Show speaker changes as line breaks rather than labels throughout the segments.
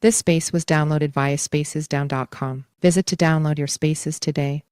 This space was downloaded via spacesdown.com. Visit to download your spaces today.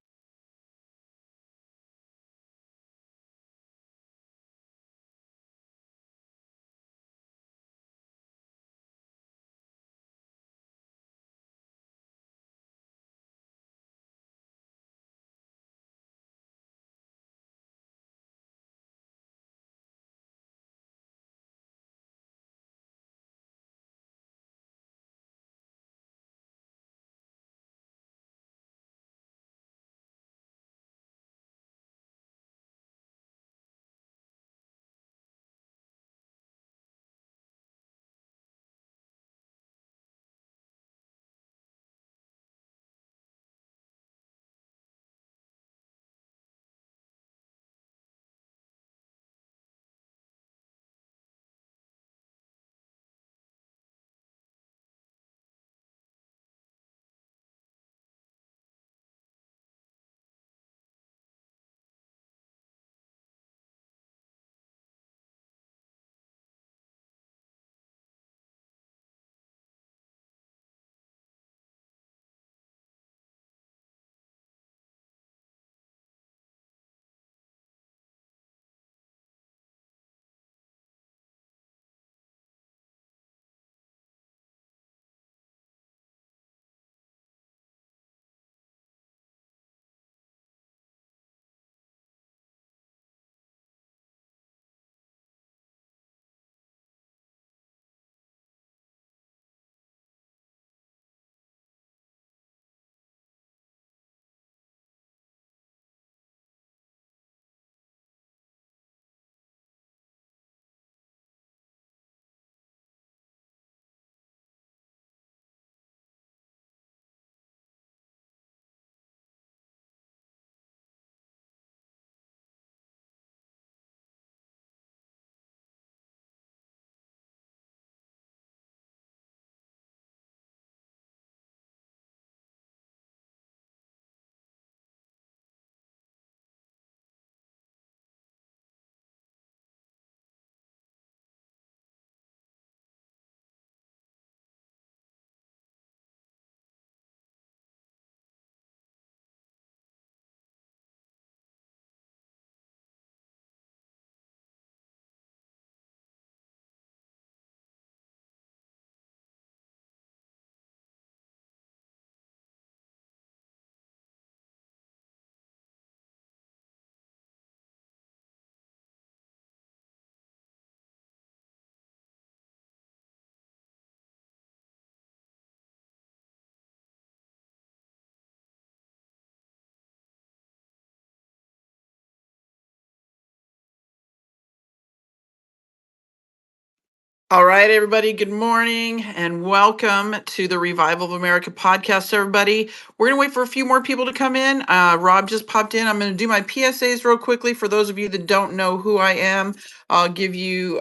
All right, everybody, good morning and welcome to the Revival of America podcast, everybody. We're going to wait for a few more people to come in. Rob just popped in. I'm going to do my PSAs real quickly. For those of you that don't know who I am, I'll give you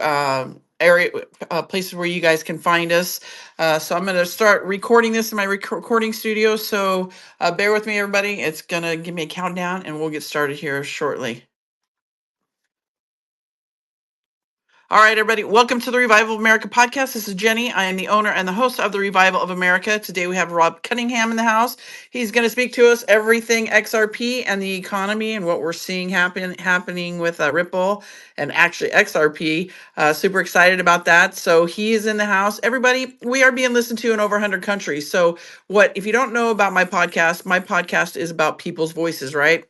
places where you guys can find us. So I'm going to start recording this in my recording studio. So bear with me, everybody. It's going to give me a countdown and we'll get started here shortly. All right, everybody, welcome to the Revival of America podcast. This is Jenny. I am the owner and the host of the Revival of America. Today we have Rob Cunningham in the house. He's going to speak to us everything XRP and the economy and what we're seeing happening with Ripple and actually XRP. Super excited about that. So he is in the house. Everybody, we are being listened to in over 100 countries. So if you don't know about my podcast is about people's voices, right?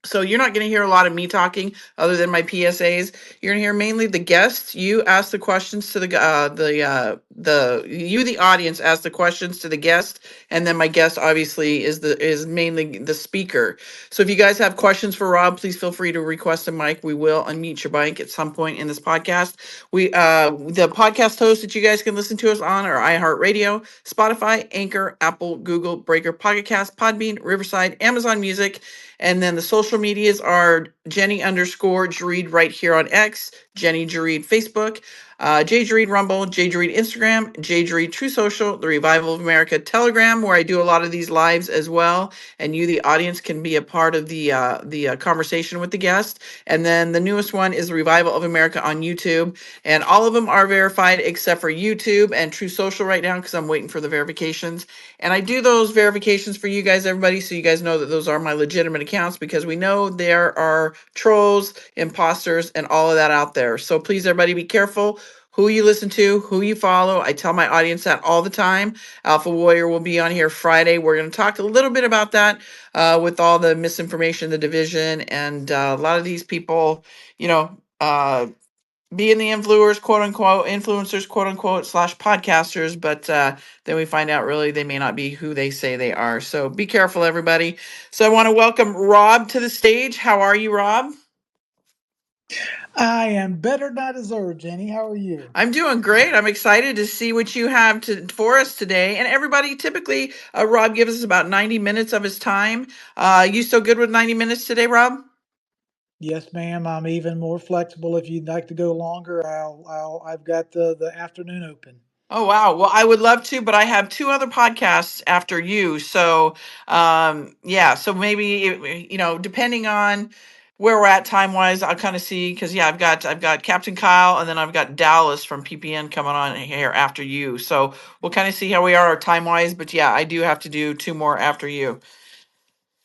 So you're not going to hear a lot of me talking other than my PSAs. You're going to hear mainly the guests. You ask the questions to the audience ask the questions to the guest, and then my guest obviously is mainly the speaker. So if you guys have questions for Rob, please feel free to request a mic. We will unmute your mic at some point in this podcast. The podcast hosts that you guys can listen to us on are iHeartRadio, Spotify, Anchor, Apple, Google, Breaker, Pocket Cast, Podbean, Riverside, Amazon Music. And then the social medias are Jenny _ Jareed right here on X, Jenny Jareed Facebook. JJ Reed Rumble, JJ Reed Instagram, JJ Reed True Social, the Revival of America Telegram, where I do a lot of these lives as well, and you, the audience, can be a part of the conversation with the guest. And then the newest one is the Revival of America on YouTube, and all of them are verified except for YouTube and True Social right now because I'm waiting for the verifications. And I do those verifications for you guys, everybody, so you guys know that those are my legitimate accounts because we know there are trolls, imposters, and all of that out there. So please, everybody, be careful who you listen to, who you follow. I tell my audience that all the time. Alpha Warrior will be on here Friday. We're going to talk a little bit about that with all the misinformation, the division, and a lot of these people, you know, being the influencers, quote unquote, slash podcasters, but then we find out really they may not be who they say they are. So be careful, everybody. So I want to welcome Rob to the stage. How are you, Rob?
I am better than I deserve, Jenny. How are you?
I'm doing great. I'm excited to see what you have for us today. And everybody, typically, Rob gives us about 90 minutes of his time. You still good with 90 minutes today, Rob?
Yes, ma'am. I'm even more flexible. If you'd like to go longer, I've got the afternoon open.
Oh wow. Well, I would love to, but I have two other podcasts after you. So, yeah, so maybe depending on where we're at time wise, I'll kind of see because yeah, I've got Captain Kyle and then I've got Dallas from PPN coming on here after you. So we'll kind of see how we are time wise, but yeah, I do have to do two more after you.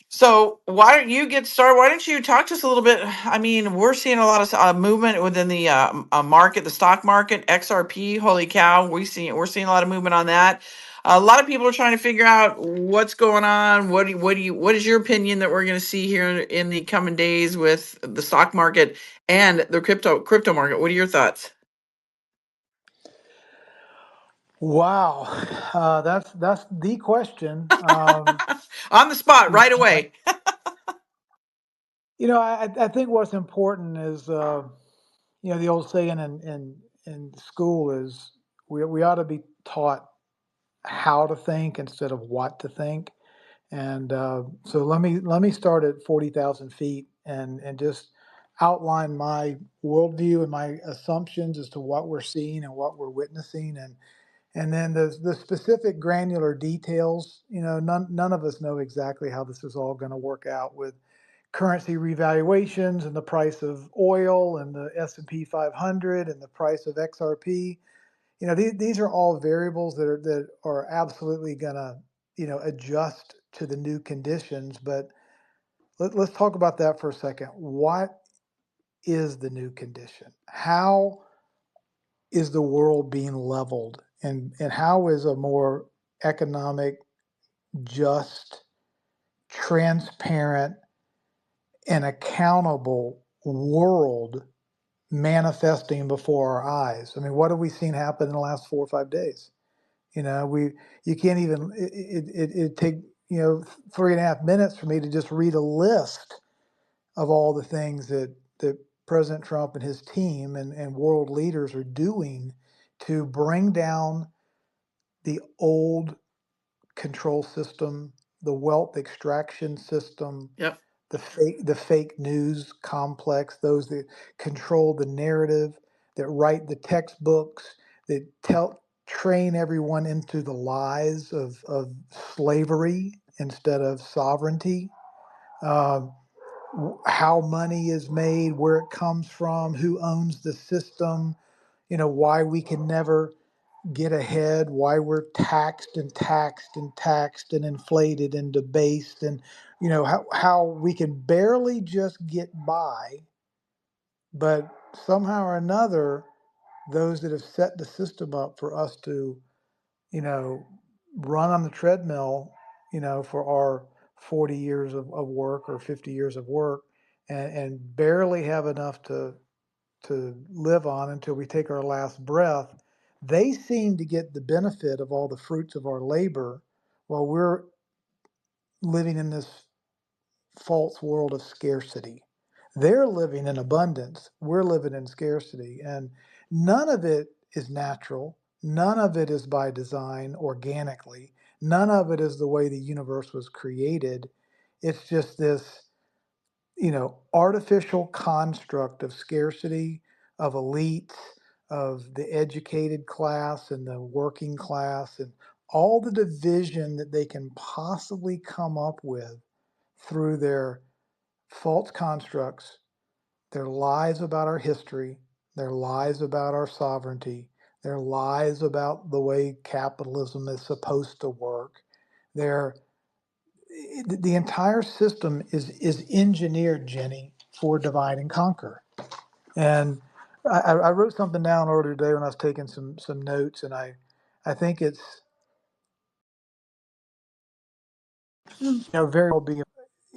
So why don't you get started? Why don't you talk to us a little bit? I mean, we're seeing a lot of movement within the market, the stock market, XRP. Holy cow, we're seeing a lot of movement on that. A lot of people are trying to figure out what's going on. What is your opinion that we're going to see here in the coming days with the stock market and the crypto market? What are your thoughts?
Wow, that's the question.
On the spot,
You
right away.
I think what's important is the old saying in school is we ought to be taught how to think instead of what to think. And so let me start at 40,000 feet and just outline my worldview and my assumptions as to what we're seeing and what we're witnessing, and then the specific granular details. None of us know exactly how this is all going to work out with currency revaluations and the price of oil and the S&P 500 and the price of XRP. These are all variables that are absolutely gonna adjust to the new conditions. But let's talk about that for a second. What is the new condition? How is the world being leveled, and how is a more economic, just, transparent, and accountable world manifesting before our eyes? I mean, what have we seen happen in the last 4 or 5 days? We you can't even it take 3.5 minutes for me to just read a list of all the things that President Trump and his team and world leaders are doing to bring down the old control system, the wealth extraction system,
Yep.
the fake news complex, those that control the narrative, that write the textbooks, that train everyone into the lies of slavery instead of sovereignty. Um, how money is made, where it comes from, who owns the system, why we can never get ahead, why we're taxed and taxed and taxed and inflated and debased, and how we can barely just get by, but somehow or another, those that have set the system up for us to you know run on the treadmill, for our 40 years of work or 50 years of work, and barely have enough to live on until we take our last breath. They seem to get the benefit of all the fruits of our labor while we're living in this false world of scarcity. They're living in abundance. We're living in scarcity. And none of it is natural. None of it is by design organically. None of it is the way the universe was created. It's just this, artificial construct of scarcity, of elites, of the educated class and the working class and all the division that they can possibly come up with through their false constructs, their lies about our history, their lies about our sovereignty, their lies about the way capitalism is supposed to work. Their the entire system is engineered, Jenny, for divide and conquer. And I wrote something down earlier today when I was taking some notes, and I think it's very well be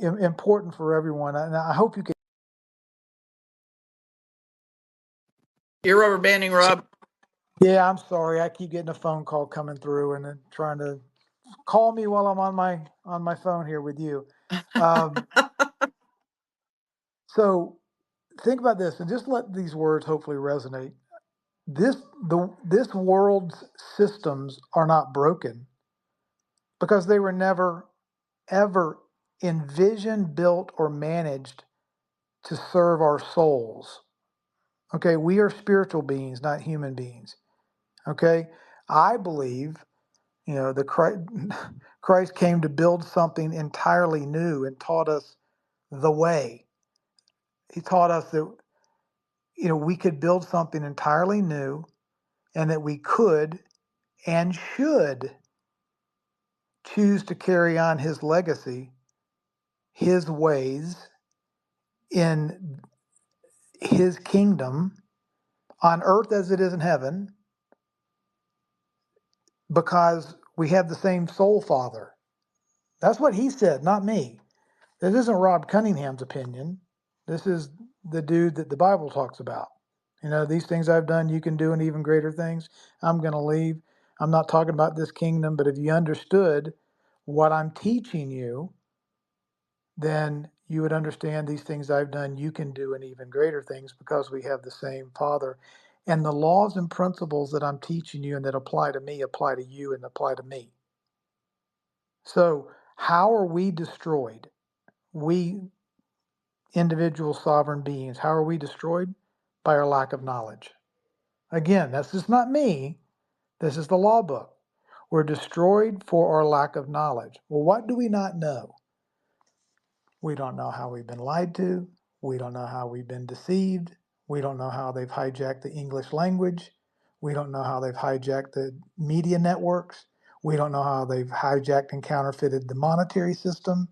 important for everyone. And I hope you can.
You're rubber banding, Rob.
Yeah, I'm sorry. I keep getting a phone call coming through, and then trying to call me while I'm on my phone here with you. Um, so think about this, and just let these words hopefully resonate. This world's systems are not broken because they were never ever envisioned, built, or managed to serve our souls. Okay, we are spiritual beings, not human beings. Okay, I believe the Christ came to build something entirely new and taught us the way. He taught us that we could build something entirely new, and that we could and should choose to carry on his legacy, his ways in his kingdom on earth as it is in heaven, because we have the same soul father. That's what he said, not me. This isn't Rob Cunningham's opinion. This is the dude that the Bible talks about. These things I've done, you can do, and even greater things. I'm going to leave. I'm not talking about this kingdom, but if you understood what I'm teaching you, then you would understand these things I've done, you can do, and even greater things, because we have the same Father. And the laws and principles that I'm teaching you and that apply to me apply to you and apply to me. So, how are we destroyed? We individual sovereign beings, how are we destroyed? By our lack of knowledge. Again, that's just not me. This is the law book. We're destroyed for our lack of knowledge. Well, what do we not know? We don't know how we've been lied to. We don't know how we've been deceived. We don't know how they've hijacked the English language. We don't know how they've hijacked the media networks. We don't know how they've hijacked and counterfeited the monetary system.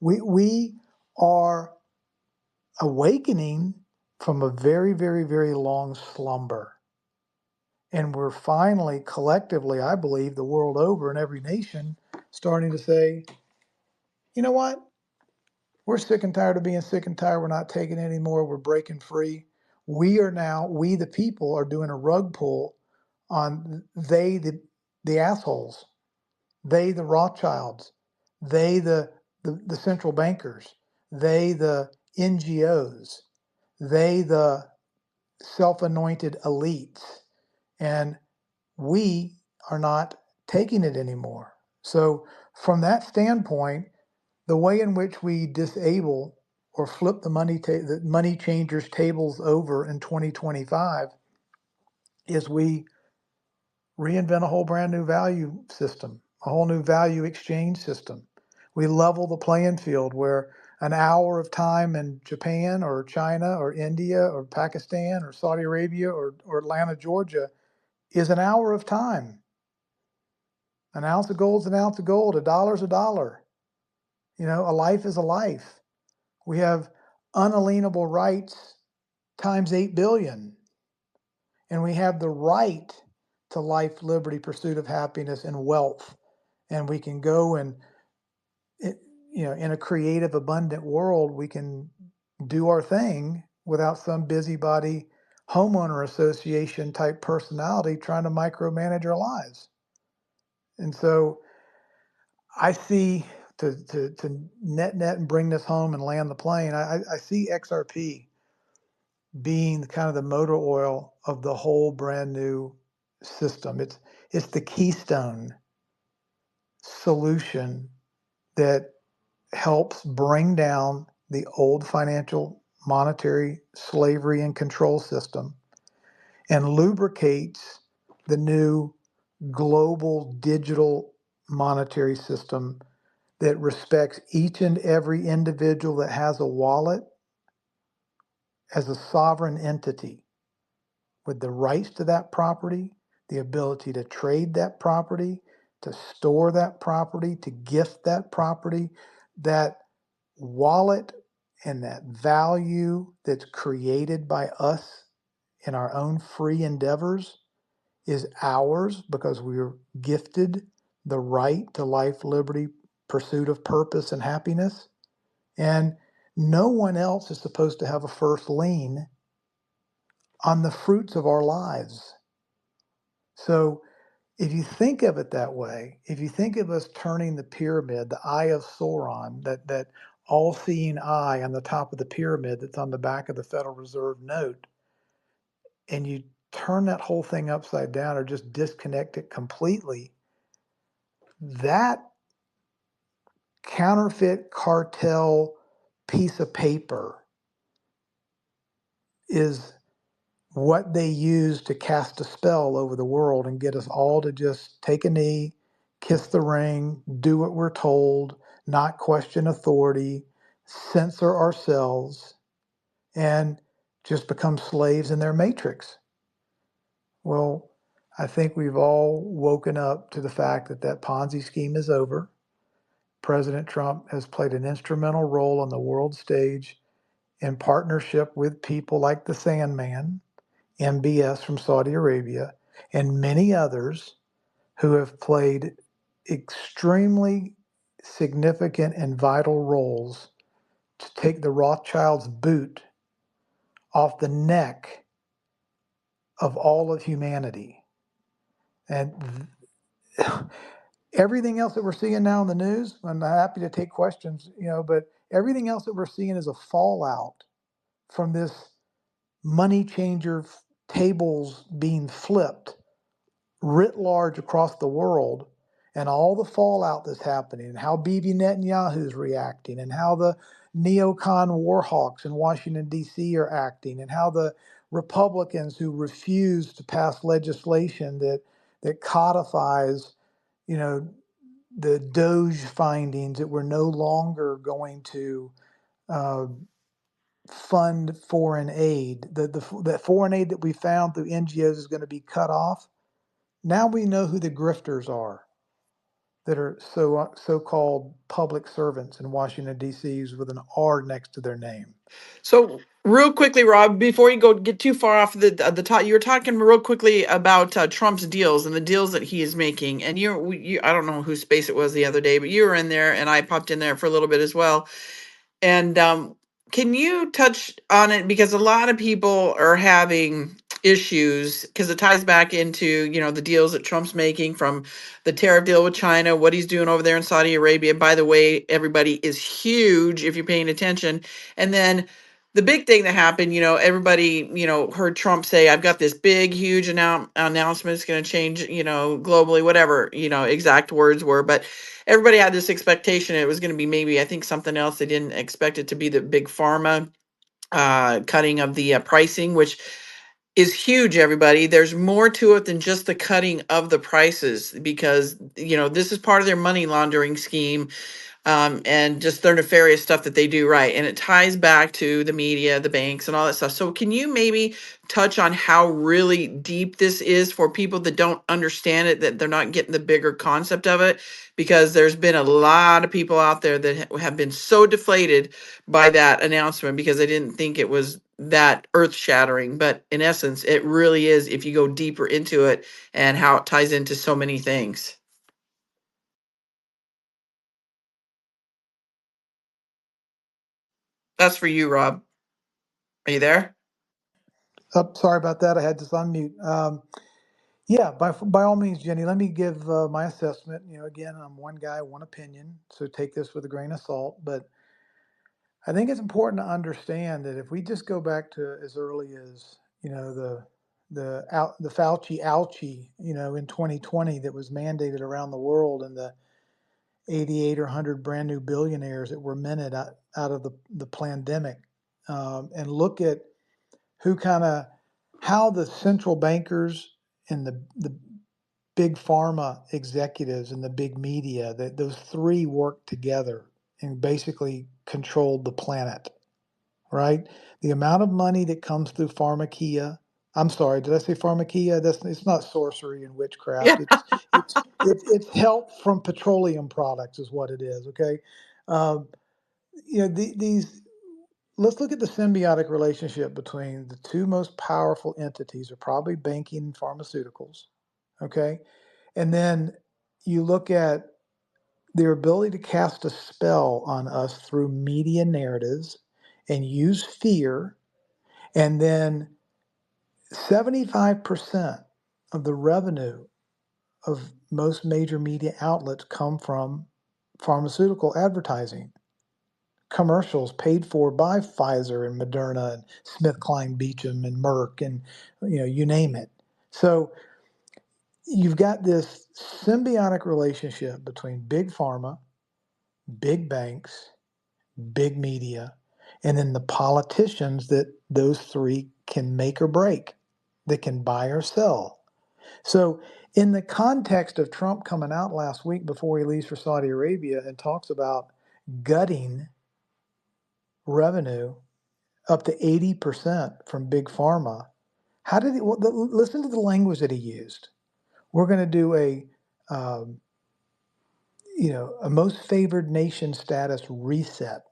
We are awakening from a very, very, very long slumber. And we're finally, collectively, I believe, the world over in every nation, starting to say, you know what? We're sick and tired of being sick and tired. We're not taking it anymore. We're breaking free. We the people, are doing a rug pull on the assholes, they the Rothschilds, they the central bankers, they the NGOs, they the self-anointed elites, and we are not taking it anymore. So from that standpoint, the way in which we disable or flip the money changers tables over in 2025 is we reinvent a whole brand new value system, a whole new value exchange system. We level the playing field where an hour of time in Japan or China or India or Pakistan or Saudi Arabia or Atlanta, Georgia is an hour of time. An ounce of gold is an ounce of gold. A dollar is a dollar. A life is a life. We have unalienable rights times 8 billion. And we have the right to life, liberty, pursuit of happiness, and wealth. And we can go and, in a creative, abundant world, we can do our thing without some busybody homeowner association type personality trying to micromanage our lives. And so I see, to net and bring this home and land the plane, I see XRP being kind of the motor oil of the whole brand new system. It's the keystone solution that helps bring down the old financial monetary slavery and control system. and lubricates the new global digital monetary system that respects each and every individual that has a wallet as a sovereign entity with the rights to that property, the ability to trade that property, to store that property, to gift that property. That wallet and that value that's created by us in our own free endeavors is ours because we were gifted the right to life, liberty, pursuit of purpose, and happiness. And no one else is supposed to have a first lien on the fruits of our lives. So if you think of it that way, if you think of us turning the pyramid, the eye of Sauron, that all-seeing eye on the top of the pyramid that's on the back of the Federal Reserve note, and you turn that whole thing upside down or just disconnect it completely, that counterfeit cartel piece of paper is what they use to cast a spell over the world and get us all to just take a knee, kiss the ring, do what we're told, not question authority, censor ourselves, and just become slaves in their matrix. Well, I think we've all woken up to the fact that that Ponzi scheme is over. President Trump has played an instrumental role on the world stage in partnership with people like the Sandman, MBS from Saudi Arabia, and many others who have played extremely significant and vital roles to take the Rothschilds' boot off the neck of all of humanity. And everything else that we're seeing now in the news, I'm happy to take questions, but everything else that we're seeing is a fallout from this money changer tables being flipped writ large across the world, and all the fallout that's happening, and how Bibi Netanyahu is reacting, and how the neocon warhawks in Washington, D.C. are acting, and how the Republicans who refuse to pass legislation that codifies, you know, the Doge findings that we're no longer going to uh, fund foreign aid. That foreign aid that we found through NGOs is going to be cut off. Now we know who the grifters are that are so-called public servants in Washington, D.C. with an R next to their name.
So real quickly, Rob, before you get too far off the top, you were talking real quickly about Trump's deals and the deals that he is making. And you, I don't know whose space it was the other day, but you were in there, and I popped in there for a little bit as well. And can you touch on it? Because a lot of people are having issues because it ties back into, the deals that Trump's making, from the tariff deal with China, what he's doing over there in Saudi Arabia. By the way, everybody, is huge if you're paying attention. And then the big thing that happened, everybody, heard Trump say, I've got this big, huge announcement. It's going to change, globally, whatever, exact words were. But everybody had this expectation it was going to be, maybe, I think, something else. They didn't expect it to be the big pharma cutting of the pricing, which is huge. Everybody, there's more to it than just the cutting of the prices, because this is part of their money laundering scheme, and just their nefarious stuff that they do, right? And it ties back to the media, the banks, and all that stuff. So can you maybe touch on how really deep this is for people that don't understand it, that they're not getting the bigger concept of it? Because there's been a lot of people out there that have been so deflated by that announcement because they didn't think it was that earth shattering. But in essence, it really is, if you go deeper into it and how it ties into so many things. That's for you, Rob. Are you there?
Oh, sorry about that. I had this on mute. Yeah, by all means, Jenny, let me give my assessment. Again, I'm one guy, one opinion, so take this with a grain of salt. But I think it's important to understand that if we just go back to as early as the Fauci ouchie, in 2020, that was mandated around the world, and the 88 or 100 brand new billionaires that were minted out of the pandemic, and look at who kind of how the central bankers and the big pharma executives and the big media, that those three worked together and basically controlled the planet, right? The amount of money that comes through pharmakia. I'm sorry, did I say pharmakia? That's it's not sorcery and
Yeah.
witchcraft. It's help from petroleum products is what it is. Okay, um, these. Let's look at the symbiotic relationship between the two most powerful entities are probably banking and pharmaceuticals. Okay, and then you look at their ability to cast a spell on us through media narratives and use fear. And then 75% of the revenue of most major media outlets come from pharmaceutical advertising, commercials paid for by Pfizer and Moderna and SmithKline Beecham and Merck and you name it. So you've got this symbiotic relationship between big pharma, big banks, big media, and then the politicians that those three can make or break, that can buy or sell. So, in the context of Trump coming out last week before he leaves for Saudi Arabia and talks about gutting revenue up to 80% from big pharma, how did he, listen to the language that he used. We're going to do um, a most favored nation status reset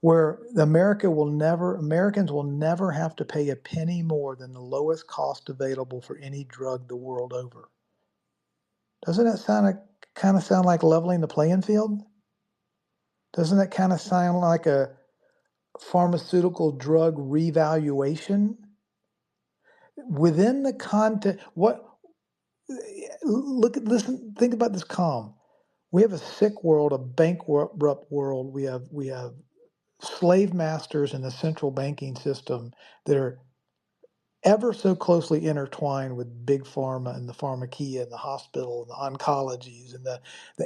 where Americans will never have to pay a penny more than the lowest cost available for any drug the world over. Doesn't that sound like leveling the playing field? Doesn't that kind of sound like a pharmaceutical drug revaluation? Within the context, think about this calm. We have a sick world, a bankrupt world. We have slave masters in the central banking system that are ever so closely intertwined with big pharma and the pharmakia and the hospital and the oncologies and the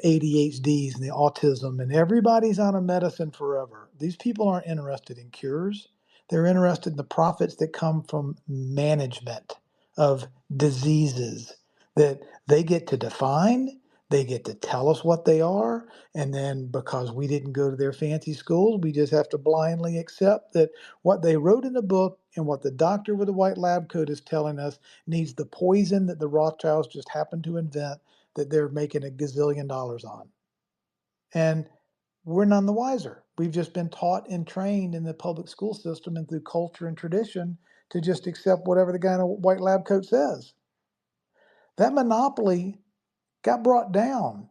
ADHDs and the autism, and everybody's on a medicine forever. These people aren't interested in cures. They're interested in the profits that come from management of diseases that they get to define. They get to tell us what they are. And then because we didn't go to their fancy schools, we just have to blindly accept that what they wrote in the book and what the doctor with the white lab coat is telling us needs the poison that the Rothschilds just happened to invent that they're making a gazillion dollars on. And we're none the wiser. We've just been taught and trained in the public school system and through culture and tradition to just accept whatever the guy in a white lab coat says. That monopoly got brought down.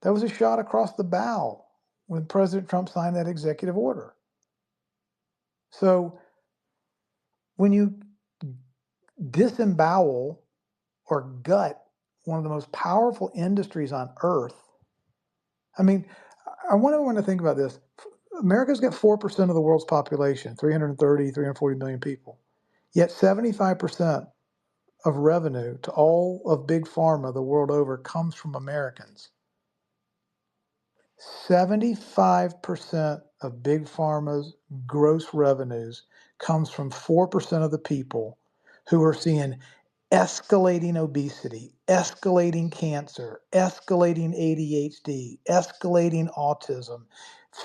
That was a shot across the bow when President Trump signed that executive order. So when you disembowel or gut one of the most powerful industries on earth, I mean, I want everyone to think about this. America's got 4% of the world's population, 330, 340 million people. Yet 75% of revenue to all of big pharma the world over comes from Americans. 75% of big pharma's gross revenues comes from 4% of the people who are seeing escalating obesity, escalating cancer, escalating ADHD, escalating autism,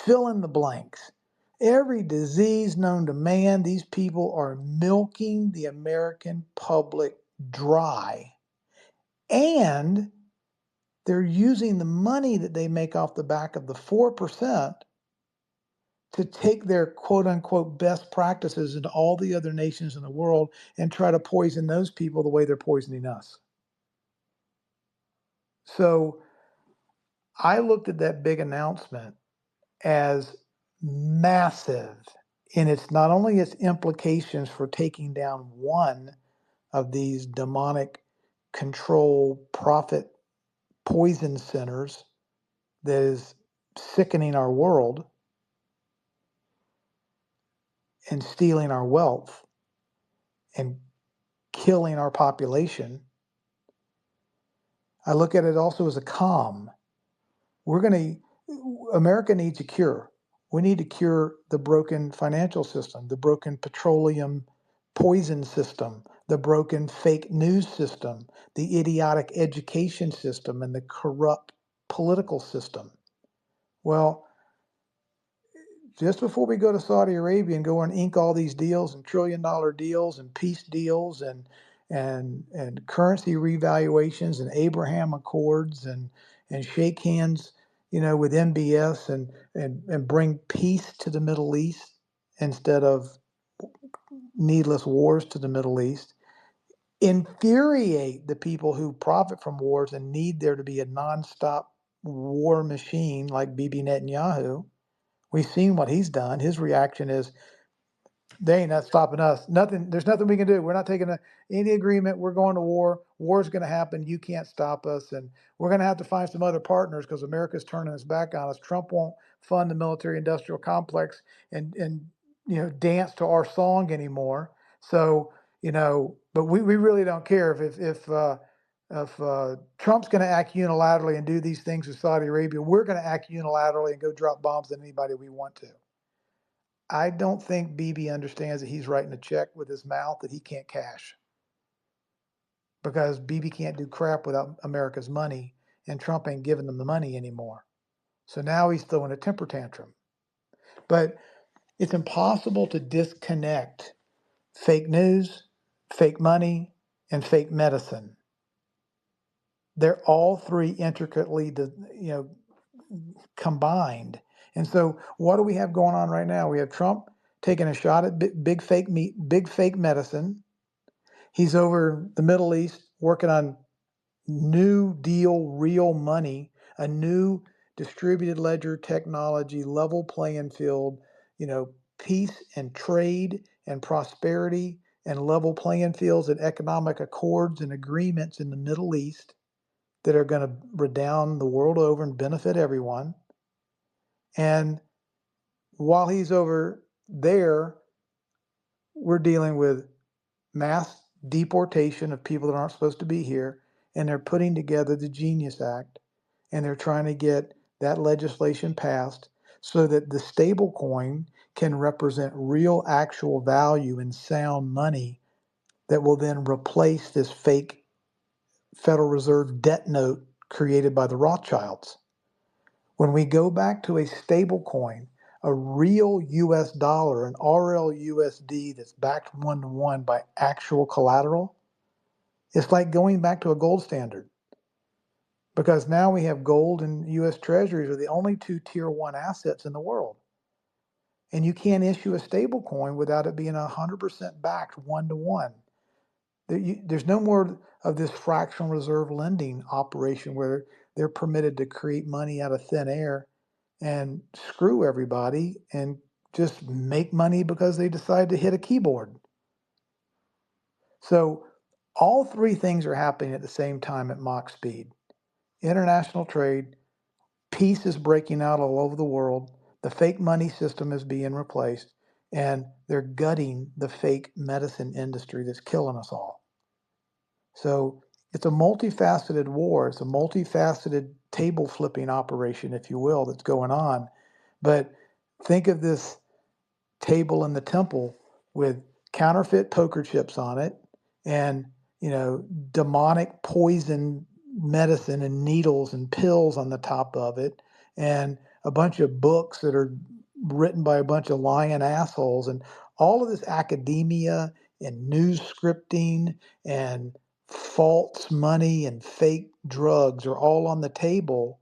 fill in the blanks. Every disease known to man, these people are milking the American public dry. And they're using the money that they make off the back of the 4% to take their quote unquote best practices into all the other nations in the world and try to poison those people the way they're poisoning us. So I looked at that big announcement as massive in its not only its implications for taking down one of these demonic control profit poison centers that is sickening our world and stealing our wealth and killing our population. I look at it also as a calm. America needs a cure. We need to cure the broken financial system, the broken petroleum poison system, the broken fake news system, the idiotic education system, and the corrupt political system. Well, just before we go to Saudi Arabia and go and ink all these deals and $1 trillion deals and peace deals and currency revaluations and Abraham Accords and shake hands, with MBS and bring peace to the Middle East instead of needless wars to the Middle East, infuriate the people who profit from wars and need there to be a nonstop war machine like Bibi Netanyahu. We've seen what he's done. His reaction is, they ain't not stopping us. Nothing. There's nothing we can do. We're not taking any agreement. We're going to war. War's going to happen. You can't stop us, and we're going to have to find some other partners because America's turning its back on us. Trump won't fund the military-industrial complex and dance to our song anymore. So but we really don't care if Trump's going to act unilaterally and do these things with Saudi Arabia. We're going to act unilaterally and go drop bombs on anybody we want to. I don't think Bibi understands that he's writing a check with his mouth that he can't cash because Bibi can't do crap without America's money, and Trump ain't giving them the money anymore. So now he's throwing a temper tantrum. But it's impossible to disconnect fake news, fake money, and fake medicine. They're all three intricately, combined. And so what do we have going on right now? We have Trump taking a shot at big fake medicine. He's over the Middle East working on new deal, real money, a new distributed ledger technology, level playing field, peace and trade and prosperity and level playing fields and economic accords and agreements in the Middle East that are going to redound the world over and benefit everyone. And while he's over there, we're dealing with mass deportation of people that aren't supposed to be here, and they're putting together the Genius Act, and they're trying to get that legislation passed so that the stable coin can represent real actual value and sound money that will then replace this fake Federal Reserve debt note created by the Rothschilds. When we go back to a stable coin, a real US dollar, an RLUSD that's backed 1-to-1 by actual collateral, it's like going back to a gold standard. Because now we have gold and US treasuries are the only two tier 1 assets in the world. And you can't issue a stable coin without it being 100% backed 1-to-1. There's no more of this fractional reserve lending operation where they're permitted to create money out of thin air and screw everybody and just make money because they decide to hit a keyboard. So all three things are happening at the same time at Mach speed. International trade, peace is breaking out all over the world, the fake money system is being replaced, and they're gutting the fake medicine industry that's killing us all. So it's a multifaceted war. It's a multifaceted table flipping operation, if you will, that's going on. But think of this table in the temple with counterfeit poker chips on it and, demonic poison medicine and needles and pills on the top of it and a bunch of books that are written by a bunch of lying assholes and all of this academia and news scripting and false money and fake drugs are all on the table.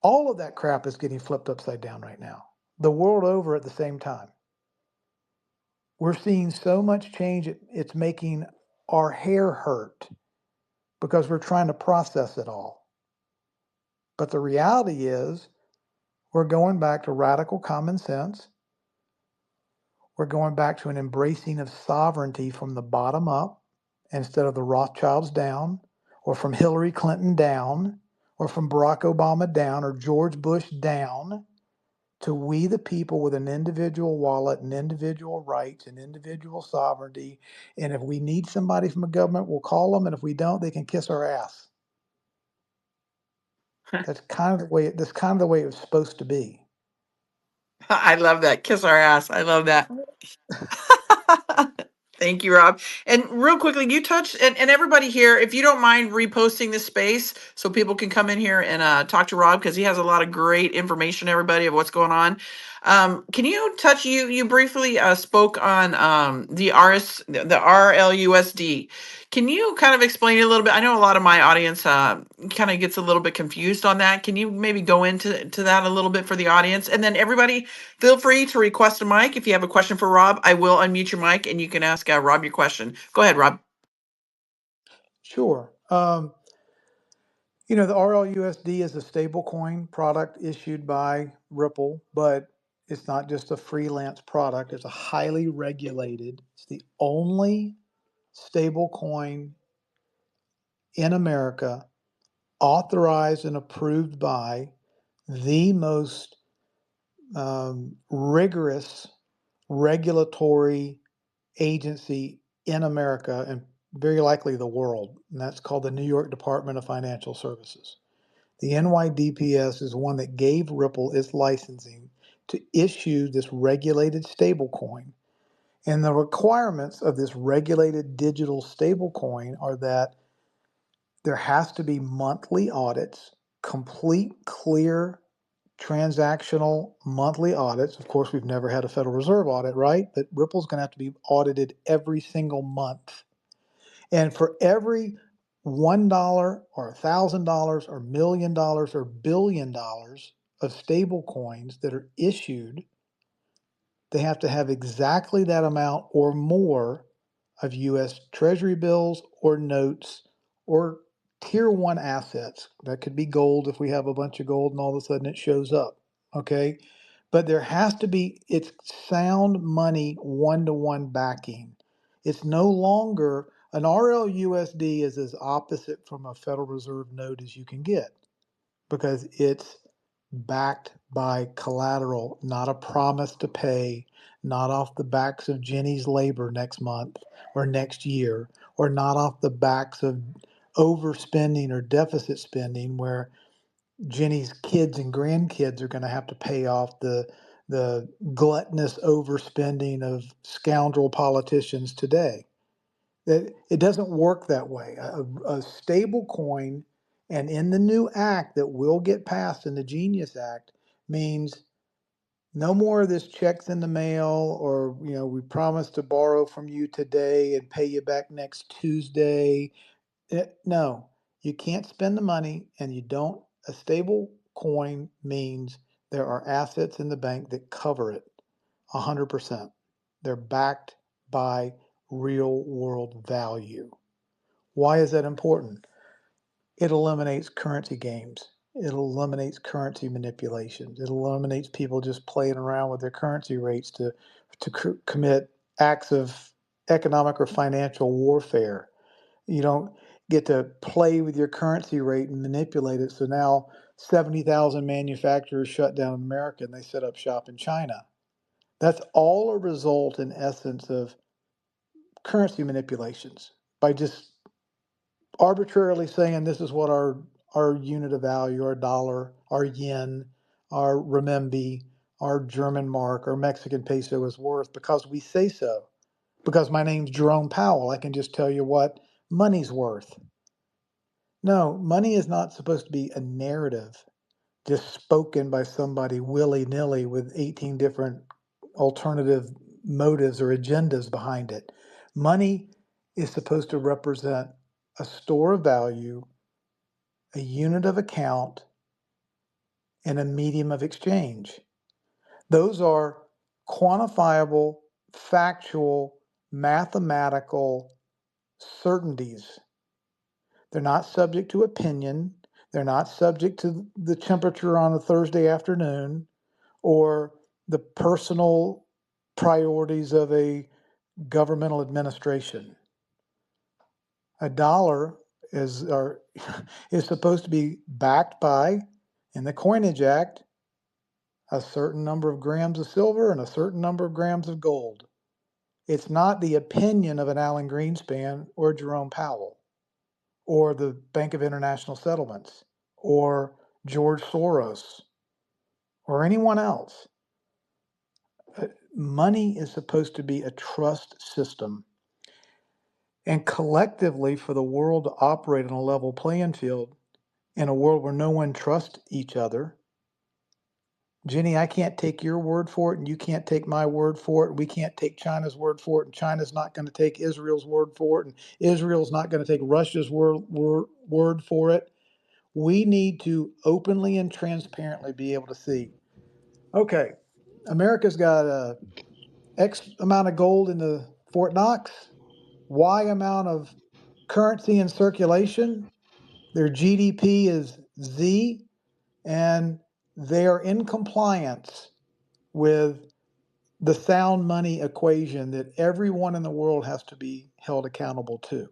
All of that crap is getting flipped upside down right now, the world over at the same time. We're seeing so much change, it's making our hair hurt because we're trying to process it all. But the reality is, we're going back to radical common sense. We're going back to an embracing of sovereignty from the bottom up instead of the Rothschilds down, or from Hillary Clinton down, or from Barack Obama down, or George Bush down, to we the people with an individual wallet and individual rights and individual sovereignty. And if we need somebody from a government, we'll call them. And if we don't, they can kiss our ass. That's kind of the way it was supposed to be.
I love that. Kiss our ass. I love that. Thank you, Rob. And real quickly, you touched, and everybody here, if you don't mind reposting this space so people can come in here and talk to Rob because he has a lot of great information, everybody, of what's going on. Can you touch, you briefly spoke on the RLUSD. Can you kind of explain it a little bit? I know a lot of my audience kind of gets a little bit confused on that. Can you maybe go into that a little bit for the audience? And then everybody, feel free to request a mic. If you have a question for Rob, I will unmute your mic and you can ask Rob your question. Go ahead, Rob.
Sure. The RLUSD is a stablecoin product issued by Ripple, but it's not just a freelance product. It's a highly regulated. It's the only stablecoin in America authorized and approved by the most rigorous regulatory agency in America and very likely the world, and that's called the New York Department of Financial Services. The NYDPS is one that gave Ripple its licensing to issue this regulated stablecoin. And the requirements of this regulated digital stablecoin are that there has to be monthly audits, complete, clear, transactional monthly audits. Of course, we've never had a Federal Reserve audit, right? But Ripple's going to have to be audited every single month. And for every $1 or $1,000 or $1,000,000 or $1,000,000,000 of stable coins that are issued, they have to have exactly that amount or more of US Treasury bills or notes or tier one assets. That could be gold if we have a bunch of gold and all of a sudden it shows up. Okay. But there has to be, it's sound money one to one backing. It's no longer an RLUSD is as opposite from a Federal Reserve note as you can get because it's backed by collateral, not a promise to pay, not off the backs of Jenny's labor next month or next year, or not off the backs of overspending or deficit spending where Jenny's kids and grandkids are going to have to pay off the gluttonous overspending of scoundrel politicians today. That it doesn't work that way. A stable coin, and in the new act that will get passed in the Genius Act, means no more of this checks in the mail or we promise to borrow from you today and pay you back next Tuesday. No, you can't spend the money, and you don't. A stable coin means there are assets in the bank that cover it 100%. They're backed by real world value. Why is that important? It eliminates currency games. It eliminates currency manipulations. It eliminates people just playing around with their currency rates to commit acts of economic or financial warfare. You don't get to play with your currency rate and manipulate it. So now 70,000 manufacturers shut down in America and they set up shop in China. That's all a result, in essence, of currency manipulations by just arbitrarily saying this is what our unit of value, our dollar, our yen, our renminbi, our German mark, our Mexican peso is worth because we say so. Because my name's Jerome Powell, I can just tell you what money's worth. No, money is not supposed to be a narrative just spoken by somebody willy-nilly with 18 different alternative motives or agendas behind it. Money is supposed to represent a store of value, a unit of account, and a medium of exchange. Those are quantifiable, factual, mathematical certainties. They're not subject to opinion. They're not subject to the temperature on a Thursday afternoon or the personal priorities of a governmental administration. A dollar is supposed to be backed by, in the Coinage Act, a certain number of grams of silver and a certain number of grams of gold. It's not the opinion of an Alan Greenspan or Jerome Powell or the Bank of International Settlements or George Soros or anyone else. Money is supposed to be a trust system. and collectively for the world to operate on a level playing field in a world where no one trusts each other. Jenny, I can't take your word for it, and you can't take my word for it. We can't take China's word for it, and China's not going to take Israel's word for it, and Israel's not going to take Russia's word for it. We need to openly and transparently be able to see, okay, America's got X amount of gold in the Fort Knox, Y amount of currency in circulation, their GDP is Z, and they are in compliance with the sound money equation that everyone in the world has to be held accountable to.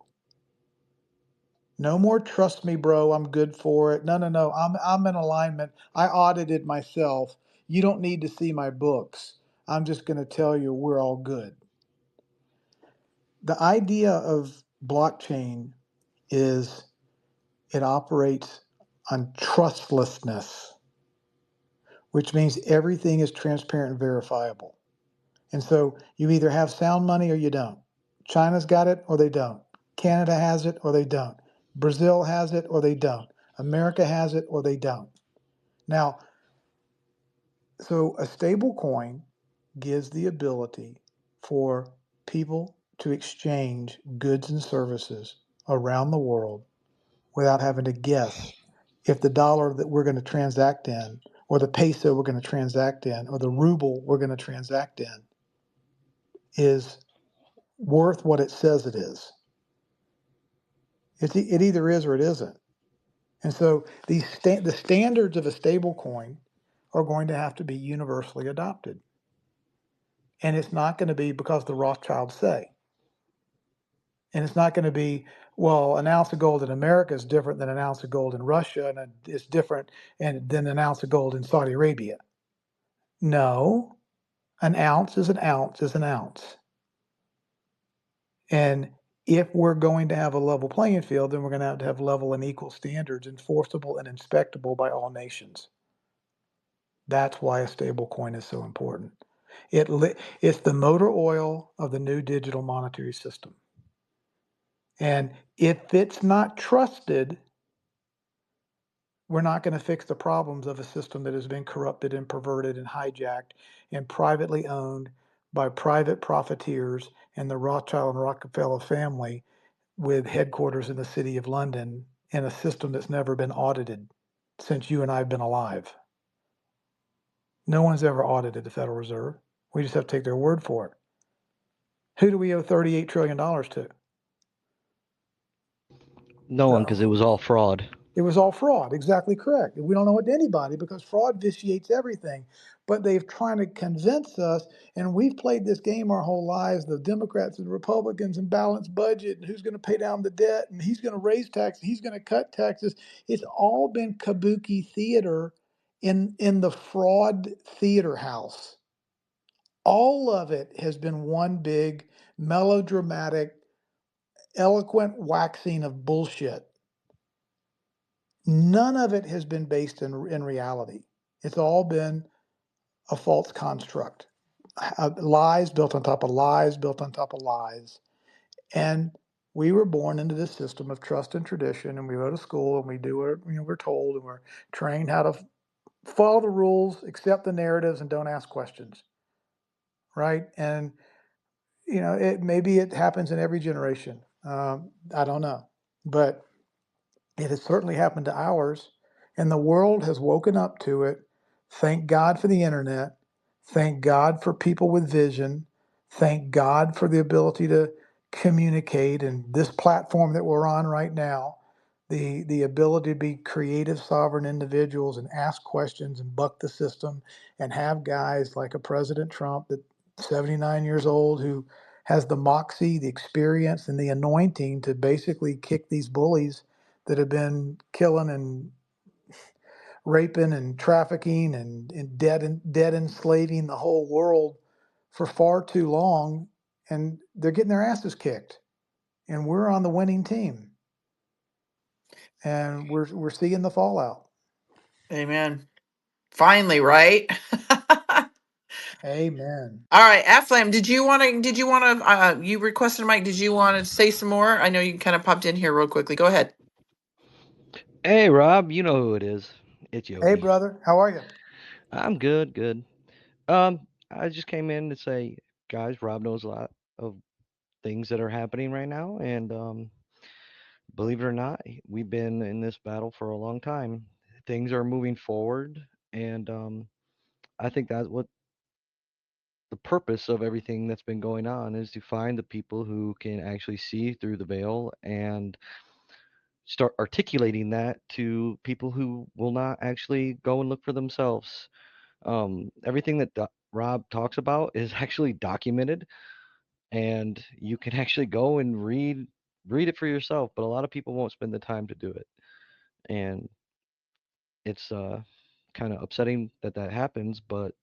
No more trust me, bro. I'm good for it. No, no, no. I'm in alignment. I audited myself. You don't need to see my books. I'm just going to tell you we're all good. The idea of blockchain is it operates on trustlessness, which means everything is transparent and verifiable. And so you either have sound money or you don't. China's got it or they don't. Canada has it or they don't. Brazil has it or they don't. America has it or they don't. Now, so a stable coin gives the ability for people to exchange goods and services around the world without having to guess if the dollar that we're going to transact in, or the peso we're going to transact in, or the ruble we're going to transact in is worth what it says it is. It either is or it isn't. And so the standards of a stable coin are going to have to be universally adopted. And it's not going to be because the Rothschilds say. And it's not going to be, well, an ounce of gold in America is different than an ounce of gold in Russia, and it's different than an ounce of gold in Saudi Arabia. No, an ounce is an ounce is an ounce. And if we're going to have a level playing field, then we're going to have level and equal standards, enforceable and inspectable by all nations. That's why a stable coin is so important. It's the motor oil of the new digital monetary system. And if it's not trusted, we're not going to fix the problems of a system that has been corrupted and perverted and hijacked and privately owned by private profiteers and the Rothschild and Rockefeller family with headquarters in the city of London in a system that's never been audited since you and I have been alive. No one's ever audited the Federal Reserve. We just have to take their word for it. Who do we owe $38 trillion to?
No one, because it was all fraud.
It was all fraud. Exactly correct. We don't owe it to anybody because fraud vitiates everything. But they've trying to convince us, and we've played this game our whole lives, the Democrats and Republicans, and balanced budget, and who's going to pay down the debt, and he's going to raise taxes, he's going to cut taxes. It's all been kabuki theater in the fraud theater house. All of it has been one big melodramatic, eloquent waxing of bullshit. None of it has been based in reality. It's all been a false construct. Lies built on top of lies, built on top of lies. And we were born into this system of trust and tradition, and we go to school and we do what we're told, and we're trained how to follow the rules, accept the narratives, and don't ask questions. Right? And maybe it happens in every generation. I don't know, but it has certainly happened to ours, and the world has woken up to it. Thank God for the internet. Thank God for people with vision. Thank God for the ability to communicate, and this platform that we're on right now, the ability to be creative, sovereign individuals and ask questions and buck the system, and have guys like a President Trump that 79 years old who has the moxie, the experience, and the anointing to basically kick these bullies that have been killing and raping and trafficking and dead enslaving the whole world for far too long, and they're getting their asses kicked, and we're on the winning team, and we're seeing the fallout.
Amen. Finally, right?
Amen.
All right, Aslam, you requested a mic. Did you want to say some more? I know you kind of popped in here real quickly. Go ahead.
Hey, Rob, you know who it is. It's
Hey,
Yogi.
brother, how are you?
I'm good, good. I just came in to say, guys, Rob knows a lot of things that are happening right now, and believe it or not, we've been in this battle for a long time. Things are moving forward, and I think that's what the purpose of everything that's been going on is to find the people who can actually see through the veil and start articulating that to people who will not actually go and look for themselves. Everything that Rob talks about is actually documented, and you can actually go and read it for yourself. But a lot of people won't spend the time to do it, and it's kind of upsetting that that happens. But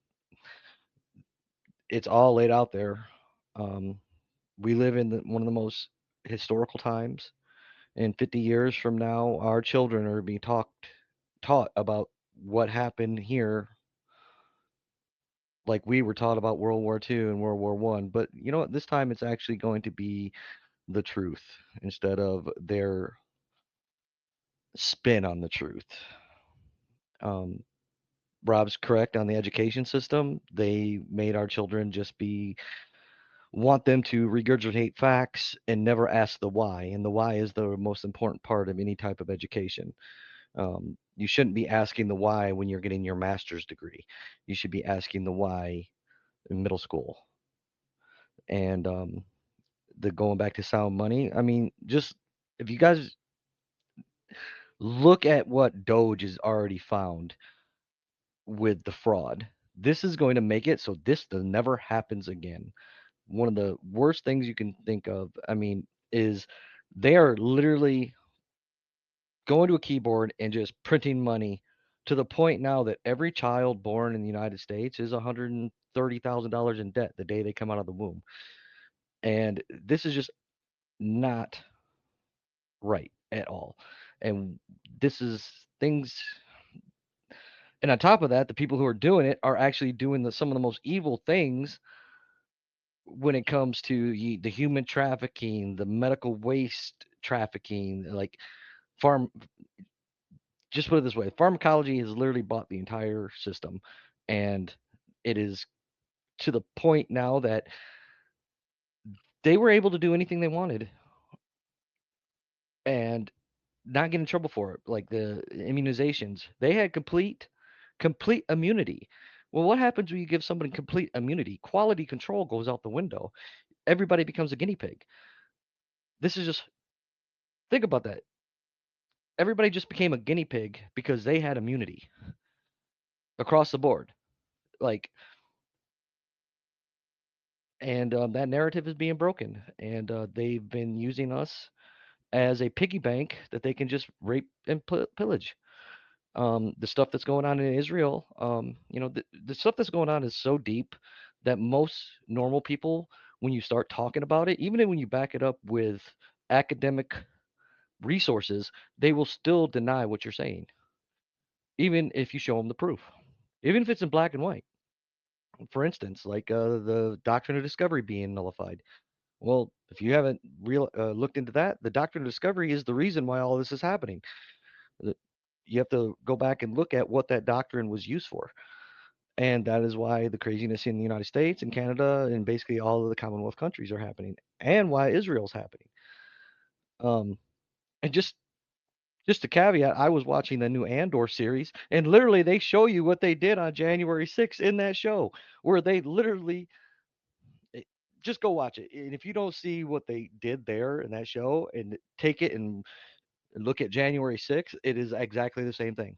it's all laid out there. Um, we live in one of the most historical times. In 50 years from now, our children are being taught about what happened here, like we were taught about World War II and World War One. But you know what? This time it's actually going to be the truth instead of their spin on the truth. Um, Rob's correct on the education system. They made our children just want them to regurgitate facts and never ask the why. And the why is the most important part of any type of education. You shouldn't be asking the why when you're getting your master's degree. You should be asking the why in middle school. And the going back to sound money, I mean, just if you guys look at what Doge has already found with the fraud, this is going to make it so this never happens again. One of the worst things you can think of, I mean, is they are literally going to a keyboard and just printing money to the point now that every child born in the United States is $130,000 in debt the day they come out of the womb. And this is just not right at all. And this is things, and on top of that, the people who are doing it are actually doing some of the most evil things when it comes to the human trafficking, the medical waste trafficking, like farm. Just put it this way: pharmacology has literally bought the entire system, and it is to the point now that they were able to do anything they wanted and not get in trouble for it. Like the immunizations, they had complete immunity. Well, what happens when you give somebody complete immunity? Quality control goes out the window. Everybody becomes a guinea pig. This is just think about that. Everybody just became a guinea pig because they had immunity across the board. Like, and that narrative is being broken, and they've been using us as a piggy bank that they can just rape and pillage. The stuff that's going on in Israel, the stuff that's going on is so deep that most normal people, when you start talking about it, even when you back it up with academic resources, they will still deny what you're saying, even if you show them the proof, even if it's in black and white. For instance, like the doctrine of discovery being nullified. Well, if you haven't looked into that, the doctrine of discovery is the reason why all this is happening. The- You have to go back and look at what that doctrine was used for. And that is why the craziness in the United States and Canada and basically all of the Commonwealth countries are happening, and why Israel's happening. Um, and just a caveat, I was watching the new Andor series, and literally they show you what they did on January 6th in that show, where they literally eh, just go watch it. And if you don't see what they did there in that show and take it and look at January 6th, it is exactly the same thing.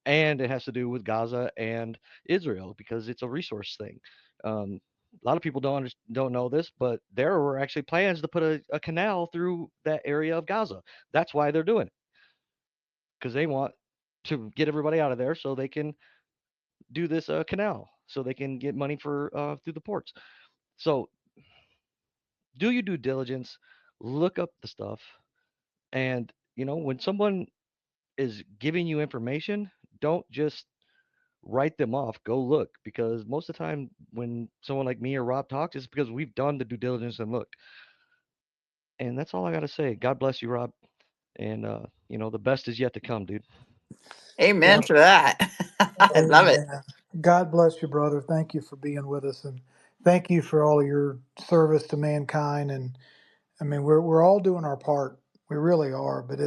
And it has to do with Gaza and Israel because it's a resource thing. A lot of people don't know this, but there were actually plans to put a canal through that area of Gaza. That's why they're doing it because they want to get everybody out of there so they can do this canal, so they can get money for through the ports. So do your due diligence, look up the stuff, and when someone is giving you information, don't just write them off. Go look, because most of the time when someone like me or Rob talks, it's because we've done the due diligence and looked. And that's all I got to say. God bless you, Rob. And the best is yet to come, dude.
Amen
God,
to that. I love it.
amen. God bless you, brother. Thank you for being with us, and thank you for all of your service to mankind. And I mean, we're all doing our part. We really are. But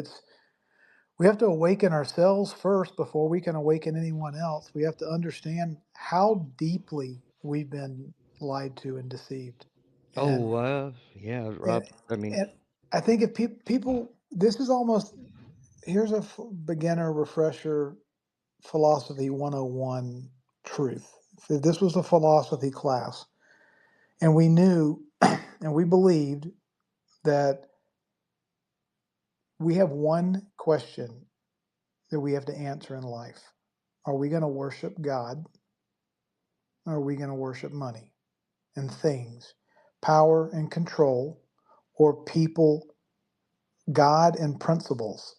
we have to awaken ourselves first before we can awaken anyone else. We have to understand how deeply we've been lied to and deceived. And
Oh, yeah,
and,
Rob. I mean,
and I think if people, this is almost, here's a beginner refresher philosophy 101 truth. If this was a philosophy class, and we knew and we believed that we have one question that we have to answer in life: are we going to worship God, or are we going to worship money and things, power and control, or people, God and principles?